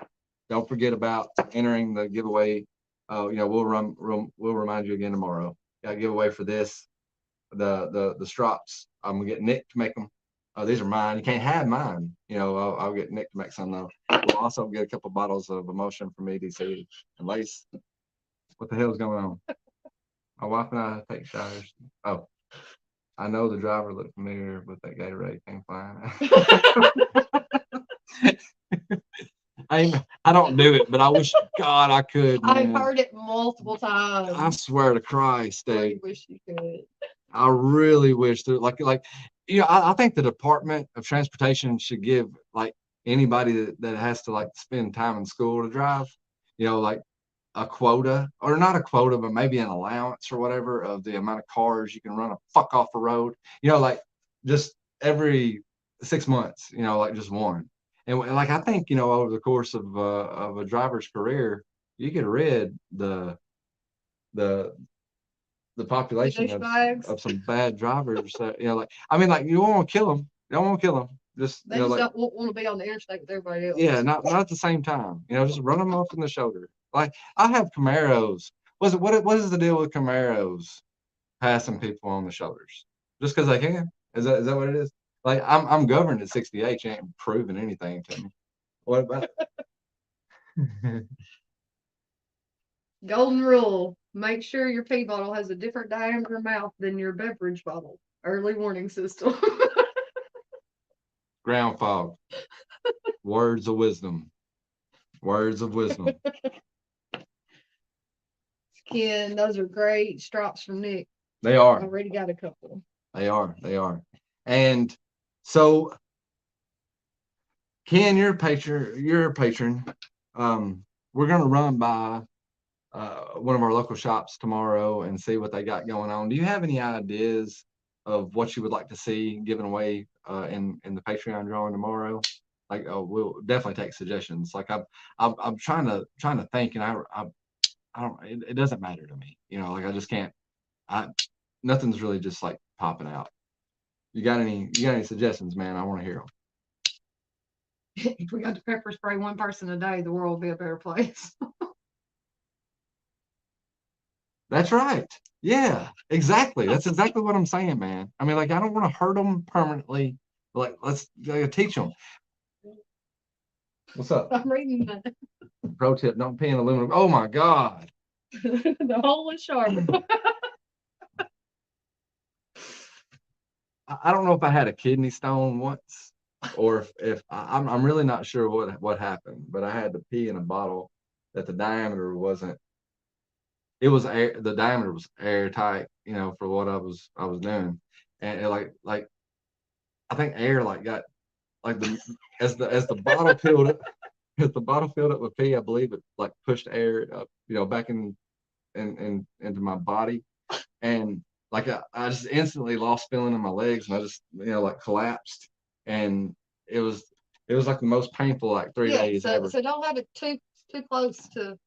Don't forget about entering the giveaway. We'll remind you again tomorrow. Got a giveaway for this. The strops. I'm gonna get Nick to make them. Oh, these are mine. You can't have mine. I'll get Nick to make some though. We'll also get a couple bottles of Emotion from EDC and Lace. What the hell is going on? My wife and I take showers. Oh, I know the driver looked familiar with that Gatorade thing flying. I don't do it, but I wish God I could. I've heard it multiple times. I swear to Christ, I wish you could. I really wish that, I think the Department of Transportation should give like anybody that has to like spend time in school to drive, like a quota, or not a quota, but maybe an allowance or whatever of the amount of cars you can run a fuck off a road, like just every 6 months, like just one. And like, I think, over the course of a driver's career, you could rid the population of some bad drivers. You don't want to kill them. You don't want to kill them. Just they just don't want to be on the interstate with everybody else. Yeah, not at the same time. Just run them off in the shoulder. Like, I have Camaros. What is the deal with Camaros passing people on the shoulders just because they can? Is that what it is? Like, I'm governed at 68. You ain't proving anything to me. What about Golden rule: make sure your pee bottle has a different diameter mouth than your beverage bottle. Early warning system. Ground fog. Words of wisdom. Words of wisdom. Ken, those are great strops from Nick. They are. I already got a couple. They are. And so, Ken, you're a patron. We're gonna run by one of our local shops tomorrow and see what they got going on. Do you have any ideas of what you would like to see given away in the Patreon drawing tomorrow? Like, oh, we'll definitely take suggestions. Like, I'm trying to think, and I don't. It doesn't matter to me. Like I just can't. I Nothing's really just like popping out. You got any suggestions, man? I want to hear them. If we got to pepper spray one person a day, the world would be a better place. That's right. Yeah, exactly. That's exactly what I'm saying, man. I mean, like, I don't want to hurt them permanently. Like, let's teach them. What's up? I'm reading that. Pro tip: don't pee in aluminum. Oh my God. The hole is sharp. I don't know if I had a kidney stone once, or if I'm really not sure what happened, but I had to pee in a bottle that the diameter wasn't. It was the diameter was airtight, for what I was doing, and like I think air like got like as the bottle filled up, as the bottle filled up with pee, I believe it like pushed air up, back into my body, and like I just instantly lost feeling in my legs, and I just like collapsed, and it was like the most painful like 3 days ever. So don't have it too close to.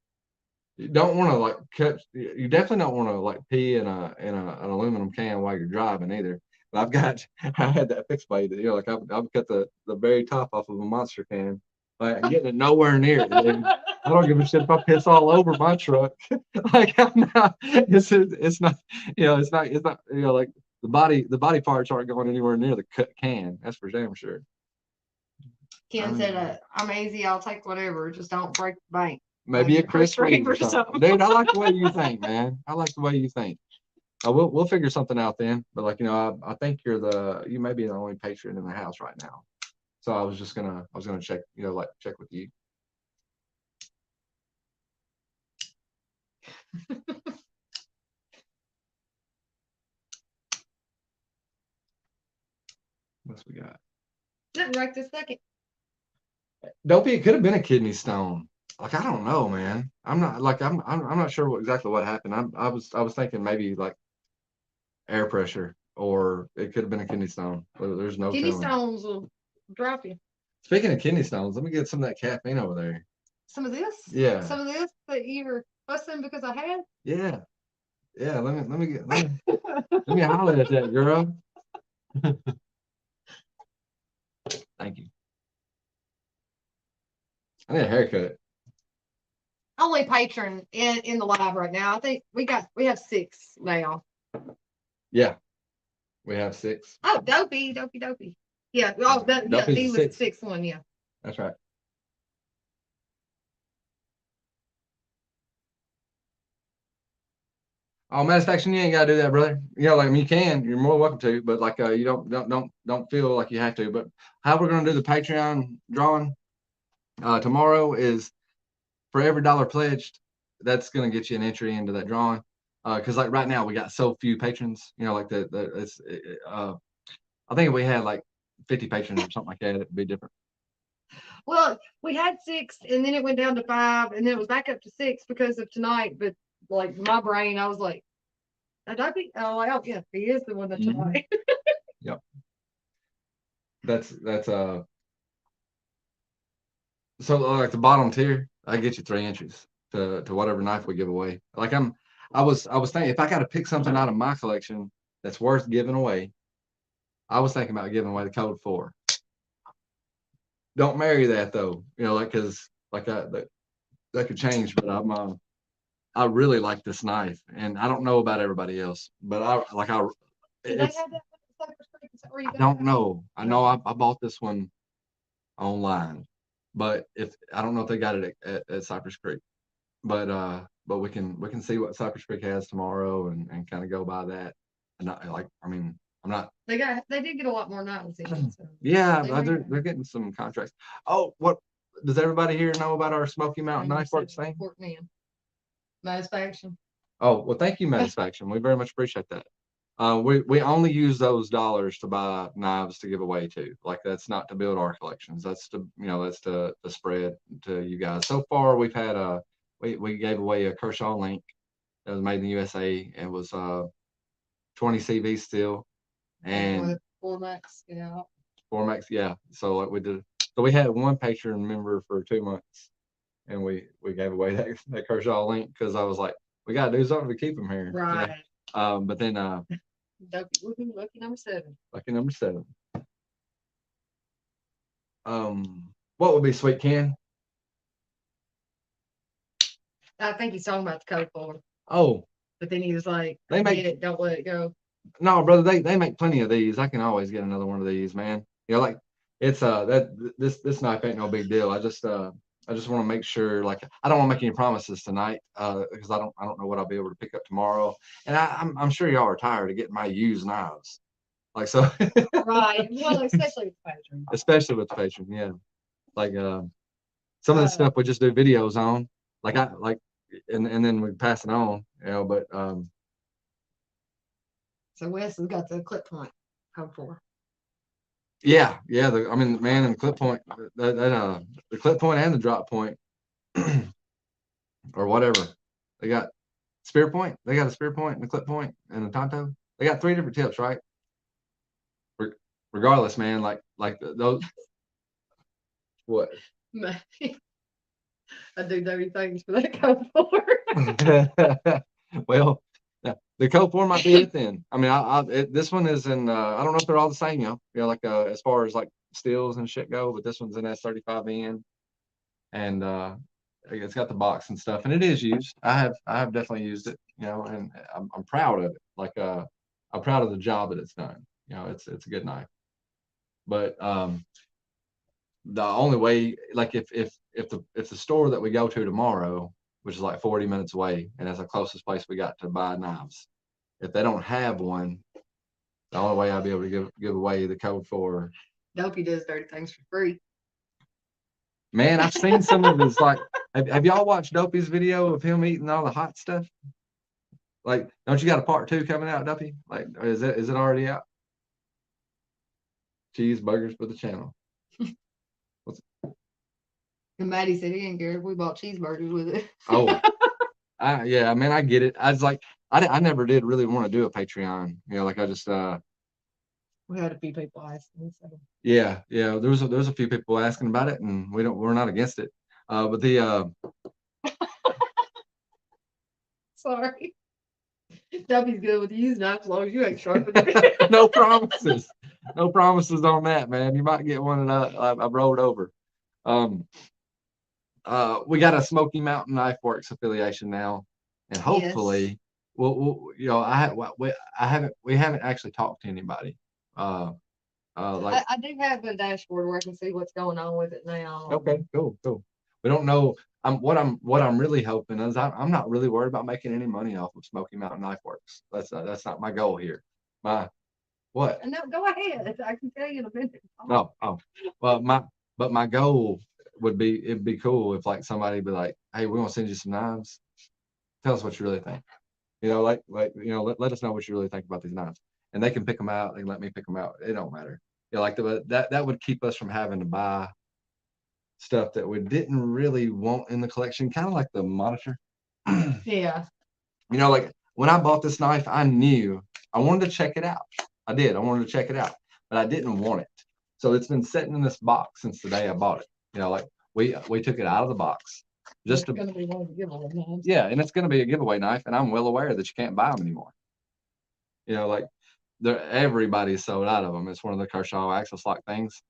You don't want to like cut. You definitely don't want to like pee in an aluminum can while you're driving either. But I had that fixed by like I've cut the very top off of a monster can, like getting it nowhere near it. Dude. I don't give a shit if I piss all over my truck. Like I'm not. It's not. It's not. Like the body parts aren't going anywhere near the cut can. That's for damn sure. Ken said, "I'm easy. I'll take whatever. Just don't break the bank." Maybe a Chris Reeve or something. Dude, I like the way you think, man. I like the way you think. We'll figure something out then. But like, I think you may be the only patron in the house right now. So I was gonna check, check with you. What's we got? Nothing right this second. Dopey, it could have been a kidney stone. Like, I don't know, man. I'm not sure exactly what happened. I was thinking maybe like air pressure, or it could have been a kidney stone. There's no Kidney telling. stones will drop you. Speaking of kidney stones, let me get some of that caffeine over there. Some of this? Yeah. Some of this that you were fussing because I had? Yeah. Yeah. Let me holler at that girl. Thank you. I need a haircut. Only patron in the live right now. I think we have 6 now. Yeah. We have 6. Oh, Dopey. Yeah. Oh, he was the 6th one. Yeah. That's right. Oh, Satisfaction, you ain't gotta do that, brother. Like you can. You're more welcome to, but like you don't feel like you have to. But how we're gonna do the Patreon drawing tomorrow is for every $1 pledged, that's gonna get you an entry into that drawing. Because like right now we got so few patrons. Like I think if we had like 50 patrons or something like that, it'd be different. Well, we had 6, and then it went down to 5, and then it was back up to 6 because of tonight. But like my brain, I was like, Dopey. Oh, yeah, he is the one that tonight. Yep. That's so like the bottom tier, I get you 3 entries to whatever knife we give away. Like I was thinking if I got to pick something out of my collection that's worth giving away, I was thinking about giving away the Code 4. Don't marry that though, because like that could change. But I really like this knife, and I don't know about everybody else, but I don't know. I know I bought this one online, but if I don't know if they got it at Cypress Creek, but we can see what Cypress Creek has tomorrow and kind of go by that. And I'm not. They did get a lot more knives in. So yeah, they're getting some contracts. Oh, what does everybody here know about our Smoky Mountain Knife Works thing? Satisfaction. Oh, well, thank you, Satisfaction. We very much appreciate that. We only use those dollars to buy knives to give away to. Like that's not to build our collections. That's to that's to spread to you guys. So far, we've had we gave away a Kershaw link that was made in the USA. It was 20 CV steel and Formax, Formax, yeah. So like we did. So we had one Patreon member for 2 months, and we gave away that Kershaw link because I was like, we got to do something to keep them here. right. But then Lucky number 7. lucky number 7. What would be sweet, Ken? I think he's talking about the code for. Oh, But then he was like, they make it, don't let it go. no, brother. They make plenty of these. I can always get another one of these, man. Like it's that this knife ain't no big deal. I just want to make sure. Like I don't want to make any promises tonight because I don't know what I'll be able to pick up tomorrow. And I'm sure y'all are tired of getting my used knives. Like so. Right. Well, especially with Patreon. Especially with the Patreon, yeah. Like some of the stuff we just do videos on. Like and then we pass it on, but so Wes has got the clip point code for. yeah. I mean, man, and the clip point, the clip point and the drop point, or whatever. They got spear point. They got a spear point and a clip point and a tonto. They got 3 different tips, right? Regardless, man. Like those. What? I do dirty things for that code for. Well, yeah, the code 4 might be it then. I mean, this one is in. I don't know if they're all the same, like as far as like steels and shit go, but this one's in S35N, and it's got the box and stuff, and it is used. I have definitely used it, and I'm proud of it. Like I'm proud of the job that it's done. It's a good knife, but the only way, like if the store that we go to tomorrow, which is like 40 minutes away, and that's the closest place we got to buy knives, if they don't have one, the only way I'll be able to give away the code for. Dopey does dirty things for free. Man, I've seen some of his like. Have y'all watched Dopey's video of him eating all the hot stuff? Like, don't you got a part 2 coming out, Dopey? Like, is it already out? Cheeseburgers for the channel. And Maddie said he didn't care if we bought cheeseburgers with it. Oh, yeah. I mean, I get it. I was like, I never did really want to do a Patreon. Like I just we had a few people asking. So. Yeah. There was a few people asking about it, and we're not against it. But the sorry. Dubby's good with using knives as long as you ain't sharp. No promises. No promises on that, man. You might get one, and I rolled over. We got a Smoky Mountain Knife Works affiliation now, and hopefully, we haven't actually talked to anybody. Like I do have a dashboard where I can see what's going on with it now. Okay, cool. We don't know. What I'm really hoping is I'm not really worried about making any money off of Smoky Mountain Knife Works. That's not my goal here. What? No, go ahead. I can tell you in a minute. Oh. Well, my goal would be, it'd be cool if like somebody be like, hey, we're gonna send you some knives. Tell us what you really think. Let us know what you really think about these knives, and they can pick them out. They can let me pick them out. It don't matter. That would keep us from having to buy stuff that we didn't really want in the collection, kind of like the monitor. Yeah. Like when I bought this knife, I knew I wanted to check it out. I did. I wanted to check it out, but I didn't want it. So it's been sitting in this box since the day I bought it. Like we took it out of the box. Just it's gonna be one of the giveaway knives. Yeah, and it's gonna be a giveaway knife, and I'm well aware that you can't buy them anymore. Like everybody's sold out of them. It's one of the Kershaw Axis lock things.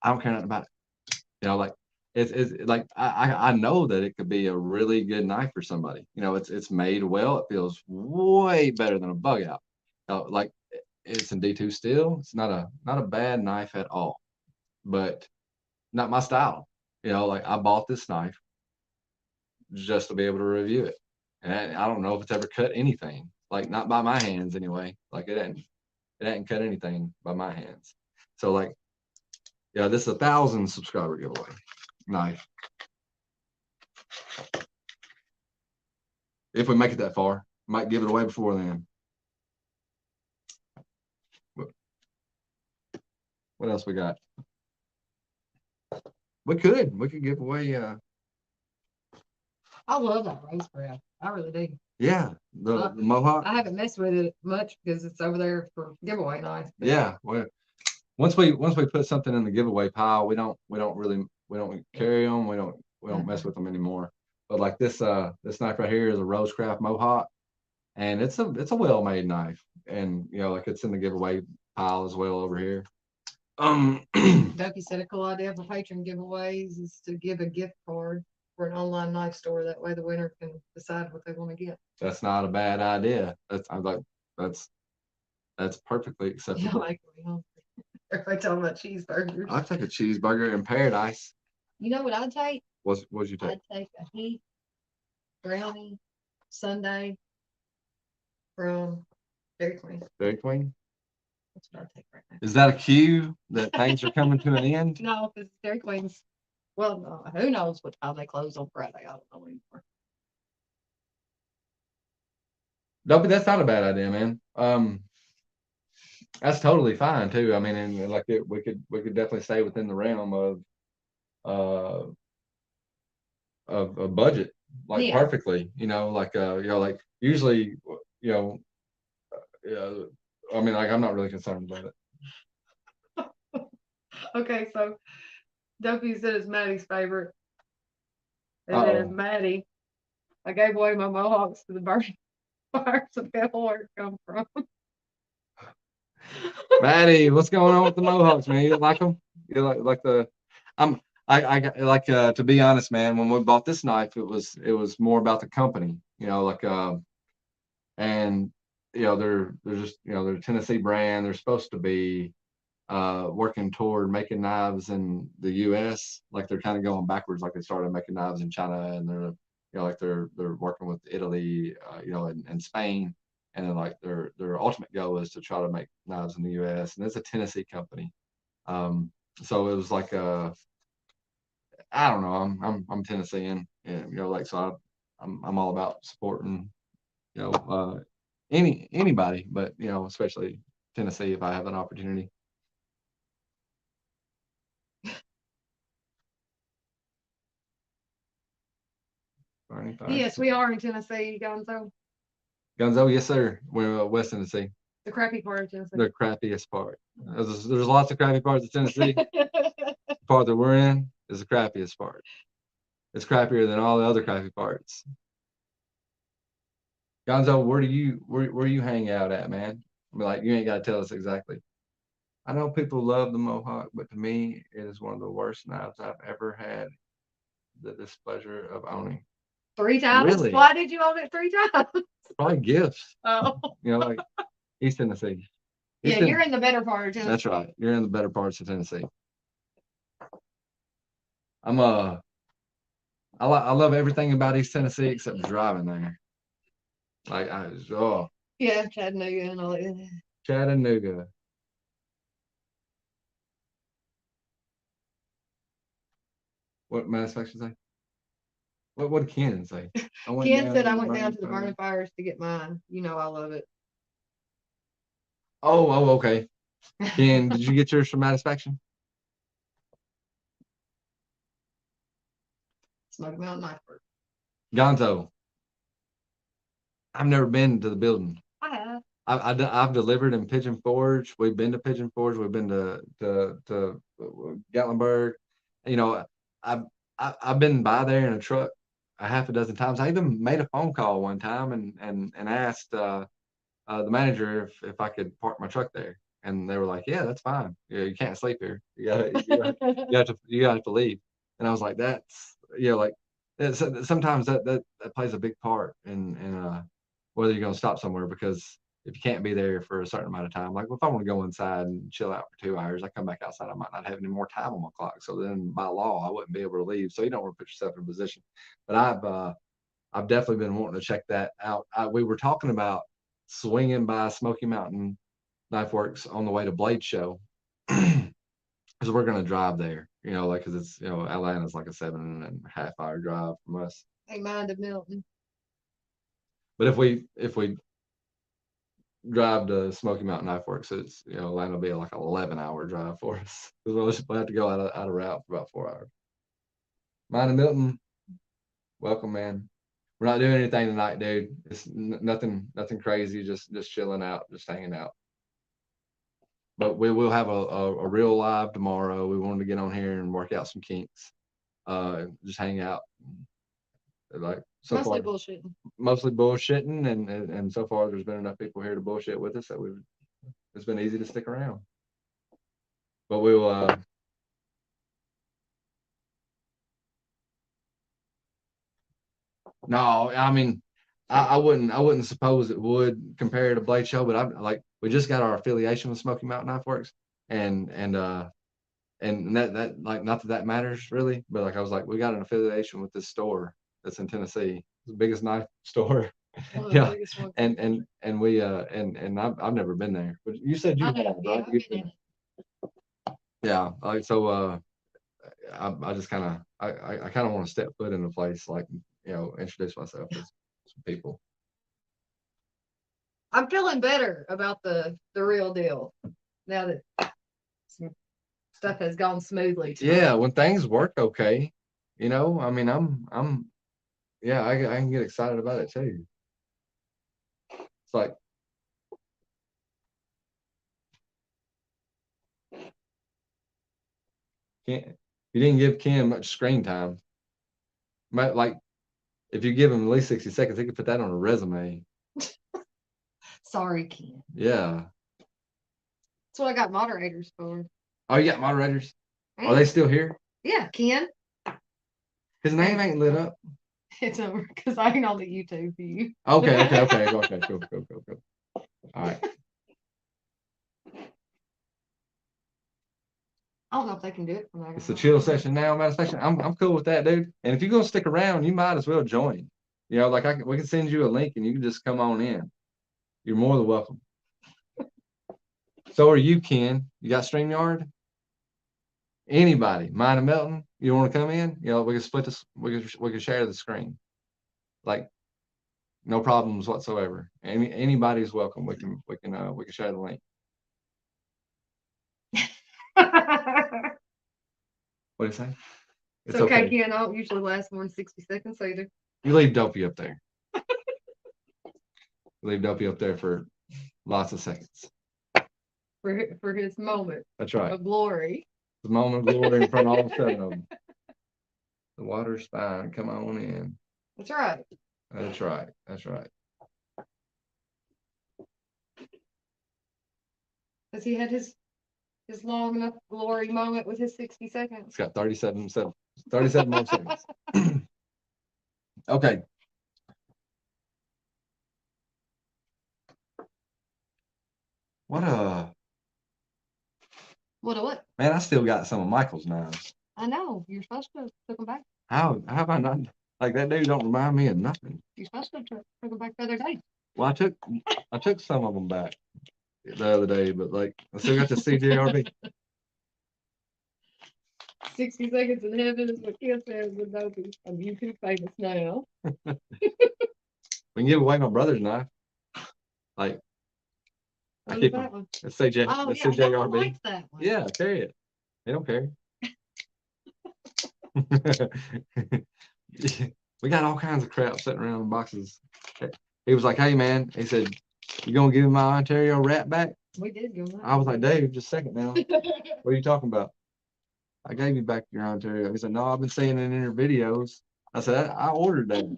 I don't care nothing about it. Like it's like I know that it could be a really good knife for somebody. It's made well. It feels way better than a bug out. Like it's in D2 steel. It's not a bad knife at all, but not my style. Like I bought this knife just to be able to review it, and I don't know if it's ever cut anything. Like not by my hands anyway. Like it hadn't cut anything by my hands. So like, yeah, this is 1,000 subscriber giveaway knife. If we make it that far, might give it away before then. What else we got? We could give away. I love that racecraft. I really do. Yeah, the Mohawk. I haven't messed with it much because it's over there for giveaway night. Yeah, well, once we put something in the giveaway pile, we don't carry them. We don't mess with them anymore. But like this knife right here is a Rosecraft Mohawk, and it's a well made knife, and like it's in the giveaway pile as well over here. Ducky said a cool idea for patron giveaways is to give a gift card for an online knife store. That way the winner can decide what they want to get. That's not a bad idea. That's perfectly acceptable. Like, everybody talking about cheeseburgers. I'd take a cheeseburger in paradise. You know what I'd take? What'd you take? I'd take a Heath brownie sundae from Dairy Queen. Dairy Queen? That's what I'd take right now. Is that a cue that things are coming to an end? No, because Dairy Queen's, well, no, who knows what time they close on Friday? I don't know anymore. No, but that's not a bad idea, man. That's totally fine too. I mean, and like we could definitely stay within the realm of a budget, like perfectly. Like usually, yeah. I mean, like I'm not really concerned about it. Okay, so Duffy said it's Maddie's favorite, and then Maddie, I gave away my Mohawks to the burning fire, so tell where it come from. Maddie, what's going on with the Mohawks, man? You like them? You like the? I like to be honest, man. When we bought this knife, it was more about the company, and they're just they're a Tennessee brand. They're supposed to be working toward making knives in the U.S. Like they're kind of going backwards. Like they started making knives in China, and they're like they're working with Italy, and Spain. And then like their ultimate goal is to try to make knives in the U.S. and it's a Tennessee company. So it was like I don't know. I'm Tennessean, and like so I'm all about supporting anybody, but especially Tennessee if I have an opportunity. Yes, we are in Tennessee, Gonzo. Gonzo, yes, sir. We're West Tennessee. The crappy part of Tennessee. The crappiest part. There's lots of crappy parts of Tennessee. The part that we're in is the crappiest part. It's crappier than all the other crappy parts. Gonzo, where you hang out at, man? I mean, like you ain't got to tell us exactly. I know people love the Mohawk, but to me, it is one of the worst knives I've ever had the displeasure of owning. 3 times? Really? Why did you own it 3 times? Probably gifts. Oh. Like East Tennessee. You're in the better part of Tennessee. That's right. You're in the better parts of Tennessee. I love everything about East Tennessee except driving there. Like yeah, Chattanooga and all that. Chattanooga. What Satisfaction say? What did Ken say? Ken said I went down to the burning fires to get mine. I love it. Oh, okay. Ken, did you get yours from Satisfaction? Smoky Mountain Knife Work. Gonzo, I've never been to the building. I have. I've delivered in Pigeon Forge. We've been to Pigeon Forge. We've been to Gatlinburg. I've been by there in a truck a half a dozen times. I even made a phone call one time and asked the manager if I could park my truck there, and they were like, "Yeah, that's fine. Yeah, you can't sleep here. You have to leave." And I was like, "That's like sometimes that plays a big part in whether you're going to stop somewhere, because if you can't be there for a certain amount of time, like if I want to go inside and chill out for 2 hours, I come back outside, I might not have any more time on my clock. So then by law, I wouldn't be able to leave. So you don't want to put yourself in a position. But I've definitely been wanting to check that out. We were talking about swinging by Smoky Mountain Knife Works on the way to Blade Show, because we're going to drive there, because it's, Atlanta's like a 7.5 hour drive from us. Hey, mind of Milton. But if we drive to Smoky Mountain Knife Works. It's Atlanta will be like an 11-hour drive for us. We'll have to go out of route for about 4 hours. Mine and Milton, welcome, man. We're not doing anything tonight, dude. It's nothing crazy. Just chilling out, just hanging out. But we will have a real live tomorrow. We wanted to get on here and work out some kinks. Just hang out. Like so Mostly far, bullshitting. Mostly bullshitting, and so far there's been enough people here to bullshit with us that it's been easy to stick around. But we'll no, I mean I wouldn't suppose it would compare to Blade Show, but we just got our affiliation with Smoky Mountain Knife Works, and that like not that matters really, but like I was like we got an affiliation with this store that's in Tennessee, the biggest knife store. Yeah, and we and I've never been there, but you said you had, right? Yeah, like so I just kind of I kind of want to step foot in the place, like introduce myself to some people. I'm feeling better about the real deal now that some stuff has gone smoothly. Yeah, when things work okay, I mean I'm yeah, I can get excited about it too. It's like you didn't give Ken much screen time. Like if you give him at least 60 seconds, he could put that on a resume. Sorry, Ken. Yeah. That's what I got moderators for. Oh, you got moderators? Are they still here? Yeah, Ken. His name ain't lit up. It's over because I ain't on the YouTube view. Okay. Cool. All right. I don't know if they can do it from there. It's a chill session now, manifestation. I'm cool with that, dude. And if you're gonna stick around, you might as well join. Like we can send you a link and you can just come on in. You're more than welcome. So are you, Ken. You got StreamYard? Anybody, mine and Melton, you want to come in? We can split this. We can share the screen. Like, no problems whatsoever. Anybody's welcome. We can share the link. What do you say? It's okay, Ken. I don't usually last more than 60 seconds either. You leave Dopey up there. Leave Dopey up there for lots of seconds. For his moment. That's right. Of glory. The moment of glory in front of all 7 of them. The water's fine. Come on in. That's right. That's right. Has he had his long enough glory moment with his 60 seconds? It's got 37 more seconds. Okay. What? Man, I still got some of Michael's knives. I know. You're supposed to took them back. How have I not? Like that dude don't remind me of nothing. You're supposed to took them back the other day. Well, I took some of them back the other day, but like I still got the CJRB. 60 seconds in heaven is what Ken says with Dopey. I'm YouTube famous now. We can give away my brother's knife. Like I keep them. It's CJRB. Likes that one. Yeah, carry it. They don't care. We got all kinds of crap sitting around in boxes. He was like, "Hey man," he said, "You gonna give me my Ontario rat back?" We did go. I was like, "Dave, just a second now. What are you talking about?" I gave you back your Ontario. He said, "No, I've been seeing it in your videos." I said, "I ordered that."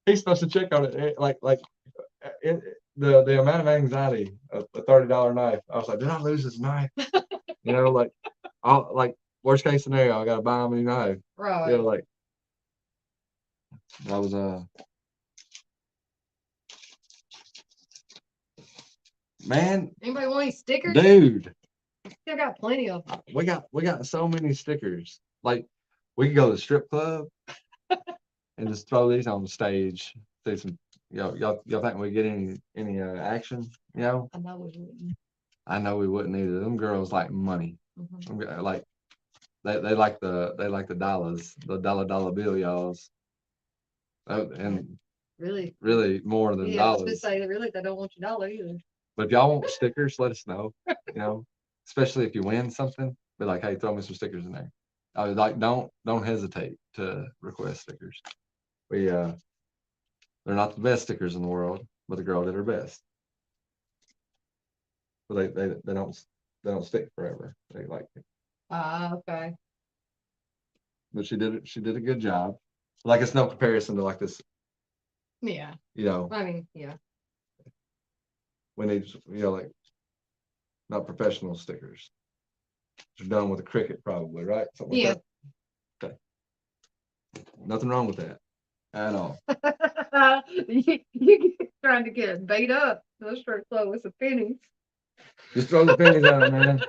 He's supposed to check on it, the amount of anxiety of a $30 knife. I was like, "Did I lose this knife?" Worst case scenario, I gotta buy him a new knife. Right. That was man. Anybody want any stickers? Dude. Still got plenty of them. We got so many stickers. Like we could go to the strip club and just throw these on the stage. See some y'all think we get any action? I know we wouldn't. I know we wouldn't either. Them girls like money. Mm-hmm. Like they like the dollars, the dollar bill, y'alls. And really, more than yeah, I was gonna dollars. say that really they don't want your dollar either. But if y'all want stickers, let us know. You know, especially if you win something, be like, hey, throw me some stickers in there. I was like, don't hesitate to request stickers. We they're not the best stickers in the world, but the girl did her best. But they don't stick forever. They like it. Ah, okay. But she did a good job. Like it's no comparison to like this, Yeah. you know, I mean, yeah. we need, you know, like not professional stickers. They're done with a Cricut probably, right? Something like Yeah. that. Okay. Nothing wrong with that at all. You trying to get bait up. Those shirts low with some pennies. Just throw the pennies at it, man.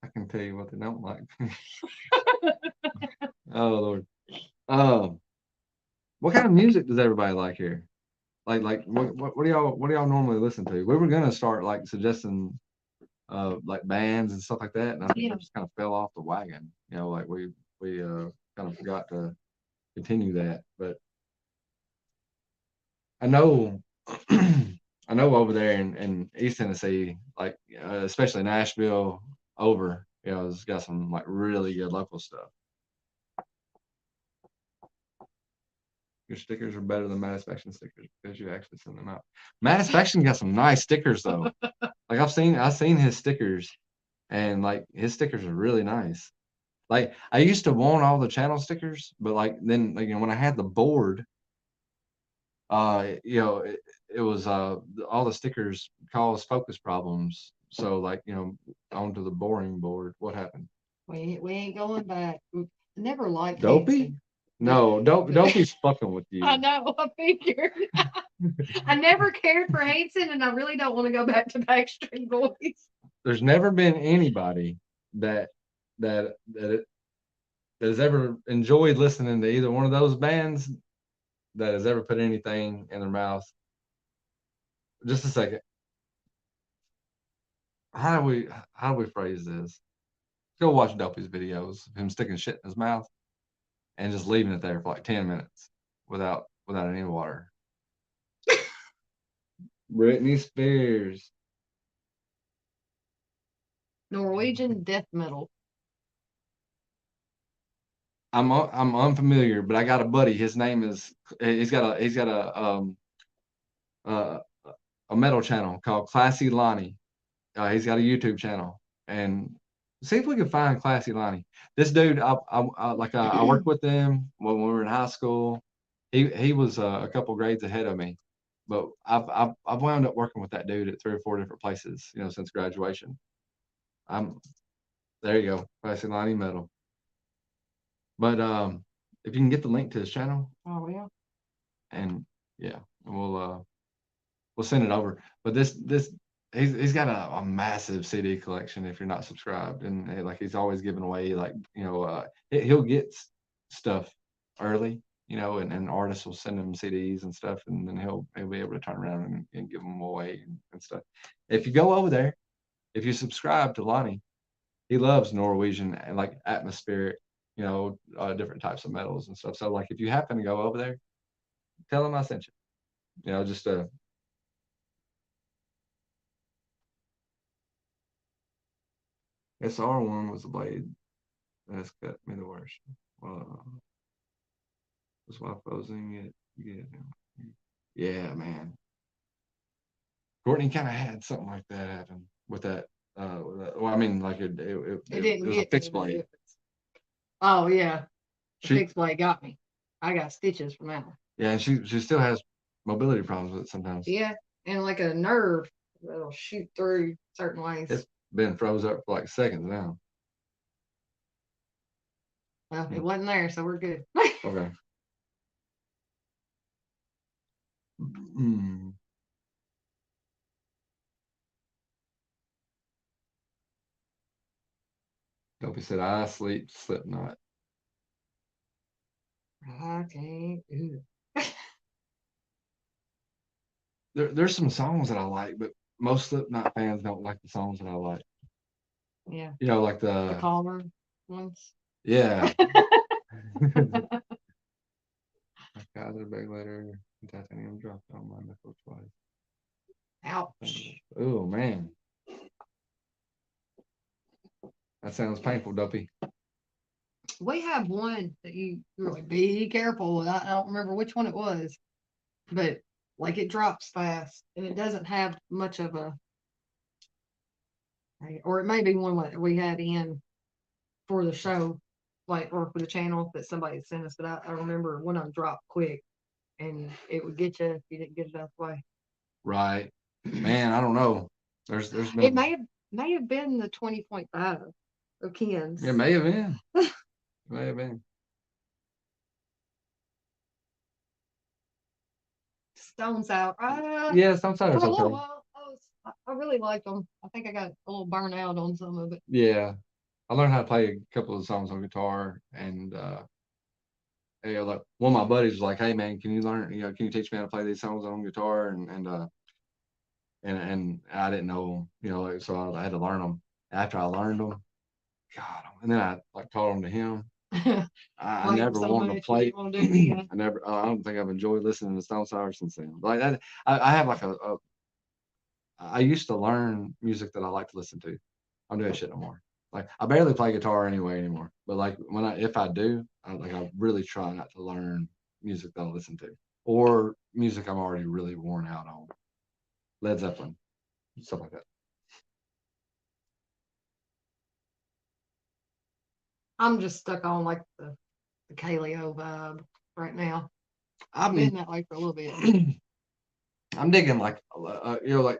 I can tell you what they don't like. Oh Lord. Um, what kind of music does everybody like here? Like what do y'all normally listen to? We were gonna start like suggesting like bands and stuff like that, and I think I just kind of fell off the wagon. You know, like we kind of forgot to continue that. But I know I know over there in East Tennessee, like especially Nashville, over, you know, it's got some like really good local stuff. Your stickers are better than Matisfaction stickers because you actually send them out. Matisfaction got some nice stickers though. Like I've seen his stickers, and like his stickers are really nice. Like I used to want all the channel stickers, but like then like, you know, when I had the board, you know, it was all the stickers caused focus problems. So like, you know, onto the boring board. What happened? We ain't going back. Never liked Dopey? Hanson. No, Dopey's fucking with you. I know, I figured. I never cared for Hanson, and I really don't want to go back to Backstreet Boys. There's never been anybody that that has ever enjoyed listening to either one of those bands that has ever put anything in their mouth. Just a second. How do we phrase this? Go watch Dopey's videos of him sticking shit in his mouth and just leaving it there for like 10 minutes without any water. Britney Spears. Norwegian death metal. I'm unfamiliar, but I got a buddy. His name is he's got uh, a metal channel called Classy Lonnie. He's got a YouTube channel, and see if we can find Classy Lonnie. This dude, I worked with him when we were in high school. He was a couple grades ahead of me, but I've wound up working with that dude at 3 or 4 different places, you know, since graduation. I'm There you go, Classy Lonnie Metal. But if you can get the link to his channel, Oh yeah. and yeah, we'll send it over. But this he's got a massive CD collection if you're not subscribed, and like he's always giving away like, you know, he'll get stuff early, you know, and artists will send him CDs and stuff, and then he'll be able to turn around and give them away and stuff. If you go over there, if you subscribe to Lonnie, he loves Norwegian and like atmospheric, you know, different types of metals and stuff. So like if you happen to go over there, tell him I sent you. You know, just SR1 was the blade that's cut me the worst. That's why posing it. Yeah, man. Courtney kind of had something like that happen with that. Well, I mean, like It it didn't was a get fixed me, blade. oh yeah. The She, fixed blade got me. I got stitches from that one. yeah, and she still has mobility problems with it sometimes. Yeah, and like a nerve that'll shoot through certain ways. It's been froze up for like seconds now. Well, it wasn't there, so we're good. Okay. Mm. Dopey said, "I sleep Slipknot." I can't do There's some songs that I like, but most Slipknot fans don't like the songs that I like. it. Yeah, You know, like the calmer ones. yeah, Got the big letter. Titanium dropped on my knuckle twice. Ouch. Oh man. That sounds painful, Duppy. We have one that you really be careful. I don't remember which one it was, but like it drops fast and it doesn't have much of a, or it may be one that we had in for the show, like, or for the channel that somebody sent us. But I remember one of them dropped quick and it would get you if you didn't get it out the way. Right. Man, I don't know. There's It been may have been the 20.5 of Ken's. it may have been. It may have been. Stones Out. Yeah, sometimes For it's a little okay. while, I really liked them. I think I got a little burnt out on some of it. Yeah. I learned how to play a couple of songs on guitar, and like one of my buddies was like, "Hey man, can you learn? Can you teach me how to play these songs on guitar?" And I didn't know, like, so I had to learn them. After I learned them, God, and then I like taught them to him. I Like never so wanted to much you play. didn't want to do it again. I never. I don't think I've enjoyed listening to Stone Sour since then. Like that, I have like I used to learn music that I like to listen to. I'm doing shit no more. Like I barely play guitar anymore. But like if I do, I really try not to learn music that I listen to or music I'm already really worn out on. Led Zeppelin, stuff like that. I'm just stuck on like the Kaleo vibe right now. I've Been been that way for a little bit. I'm digging like like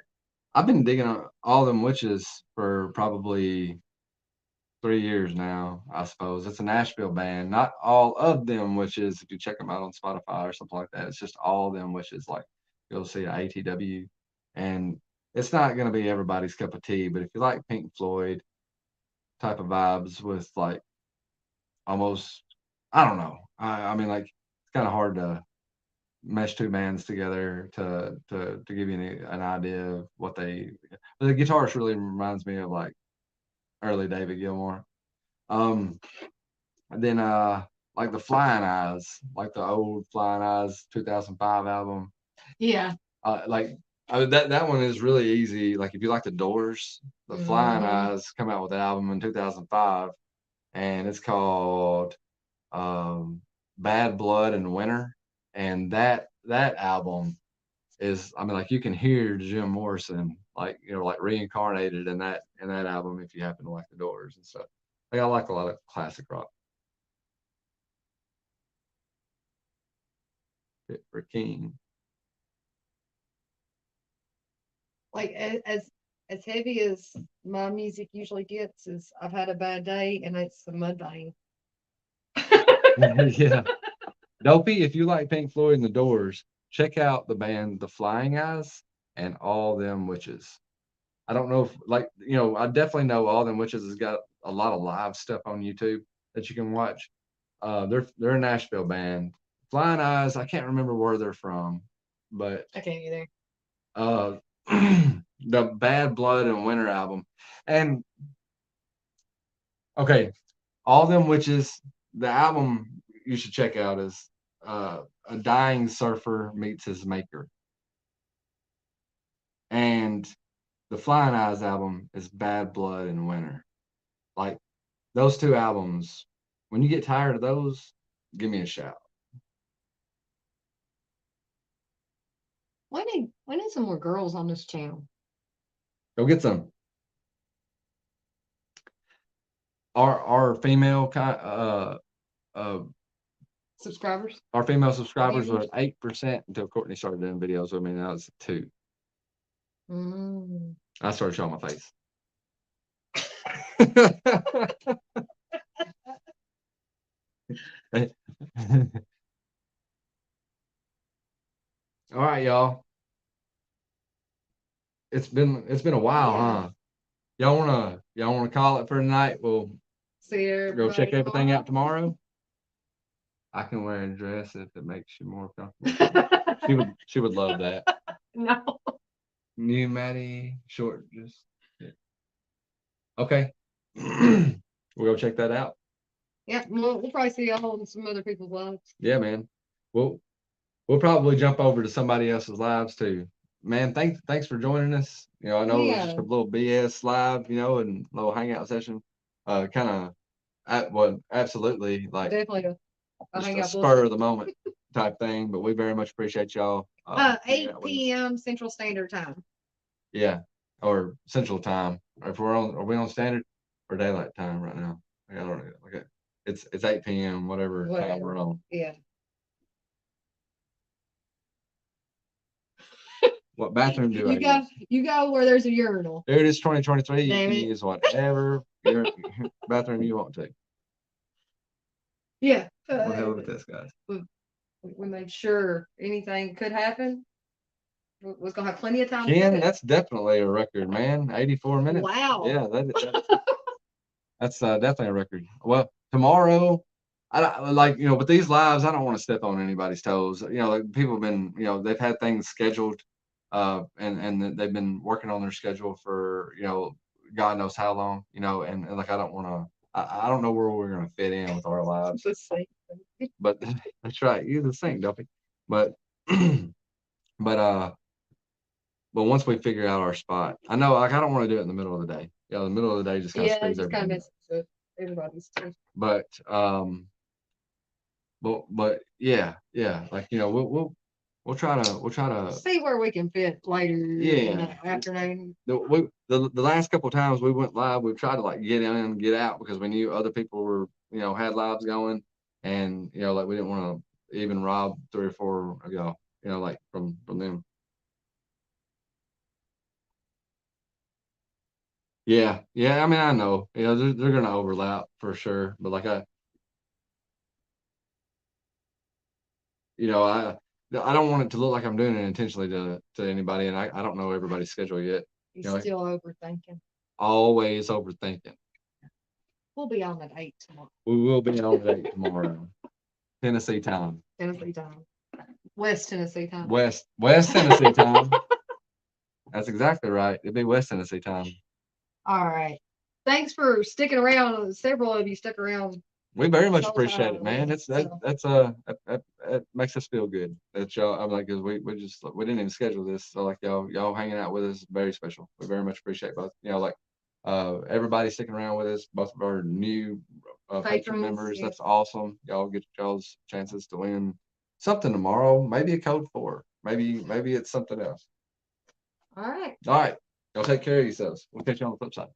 I've been digging all them witches for probably 3 years now, I suppose. It's a Nashville band. Not all of them witches. If you check them out on Spotify or something like that, it's just all them witches. Like you'll see ATW, and it's not going to be everybody's cup of tea. But if you like Pink Floyd type of vibes with like almost, I don't know. I mean, like it's kind of hard to mesh two bands together to give you an idea of what they. But the guitarist really reminds me of like early David Gilmour. Um, And then like the Flying Eyes, like the old Flying Eyes 2005 album. Yeah. Like that one is really easy. Like if you like the Doors, the Flying Eyes come out with an album in 2005, and it's called Bad Blood and Winter. And that album is, I mean, like you can hear Jim Morrison, like like reincarnated in that album if you happen to like the Doors and stuff. Like I like a lot of classic rock. Fit for King. Like as heavy as my music usually gets is I've had a bad day and it's the Mudvayne. Yeah. Dopey, if you like Pink Floyd and the Doors, check out the band The Flying Eyes and All Them Witches. I don't know if I definitely know All Them Witches has got a lot of live stuff on YouTube that you can watch. They're a Nashville band. Flying Eyes, I can't remember where they're from, but I can't either. The Bad Blood and Winter album. And okay, All Them Witches, the album you should check out is A Dying Surfer Meets His Maker. And the Flying Eyes album is Bad Blood and Winter. Like those two albums, when you get tired of those, give me a shout. We need some more girls on this channel. Go get some. Our female Subscribers. our female subscribers were Viewers. at 8% until Courtney started doing videos with me. Now it's 2. I started showing my face. All right, y'all. It's been a while, huh? Y'all wanna call it for tonight? We'll See go check everything tomorrow. out tomorrow. I can wear a dress if it makes you more comfortable. She would love that. No. New Maddie short just yeah. Okay. We'll go check that out. Yeah, we'll probably see a whole some other people's lives. Yeah, man. We'll probably jump over to somebody else's lives too. Man, thanks for joining us. You know, I know it was just a Yeah, little BS live, you know, and little hangout session. Kind of, well, absolutely, like definitely a just a hangout spur bullshit. of the moment type thing. But we very much appreciate y'all. Hanging 8 out with us. p.m. Central Standard Time. Yeah, or Central Time. Or if are we on Standard or Daylight Time right now? I don't know. Okay, it's 8 p.m. Whatever time we're on. Yeah. What bathroom do I use? You go where there's a urinal. Dude, it's 2023. You Damn can it. use whatever your bathroom you want to. Yeah. What the hell with this, guys? We made sure anything could happen. Was gonna have plenty of time. Ken, that's definitely a record, man. 84 minutes. Wow. Yeah, that's definitely a record. Well, tomorrow, like, you know, with these lives, I don't want to step on anybody's toes. You know, like people have been, you know, they've had things scheduled, and they've been working on their schedule for, you know, God knows how long, you know, and like I don't want to. I don't know where we're gonna fit in with our lives, but that's right. You're the same, Duffy. But but but once we figure out our spot, I know like I don't want to do it in the middle of the day. Yeah, the middle of the day just kind of Yeah, it screws just kind of everything. messes with everybody's too. But but yeah, like you know we'll try to See where we can fit later in yeah. the afternoon. The last couple of times we went live, we tried to like get in and get out because we knew other people were, you know, had lives going, and you know like we didn't want to even rob 3 or 4 of y'all, you know, like from them. Yeah. I mean, I know, you know, they're gonna overlap for sure, but like you know, I don't want it to look like I'm doing it intentionally to anybody, and I don't know everybody's schedule yet. He's You know, like, still overthinking. always overthinking. We'll be on at 8 tomorrow. We will be on date tomorrow, Tennessee time, Tennessee time. West Tennessee time. West Tennessee time. That's exactly right. It'd be West Tennessee time. All right. Thanks for sticking around. Several of you stuck around. We very much So appreciate it, man. tired, That's that makes us feel good that y'all. I'm like, 'cause we didn't even schedule this, so like y'all hanging out with us is very special. We very much appreciate both. You know, like everybody sticking around with us, both of our new patron Patrons, members. yeah. That's awesome. Y'all get y'all's chances to win something tomorrow. Maybe a code 4. Maybe it's something else. All right. All right. Y'all take care of yourselves. We'll catch you on the flip side.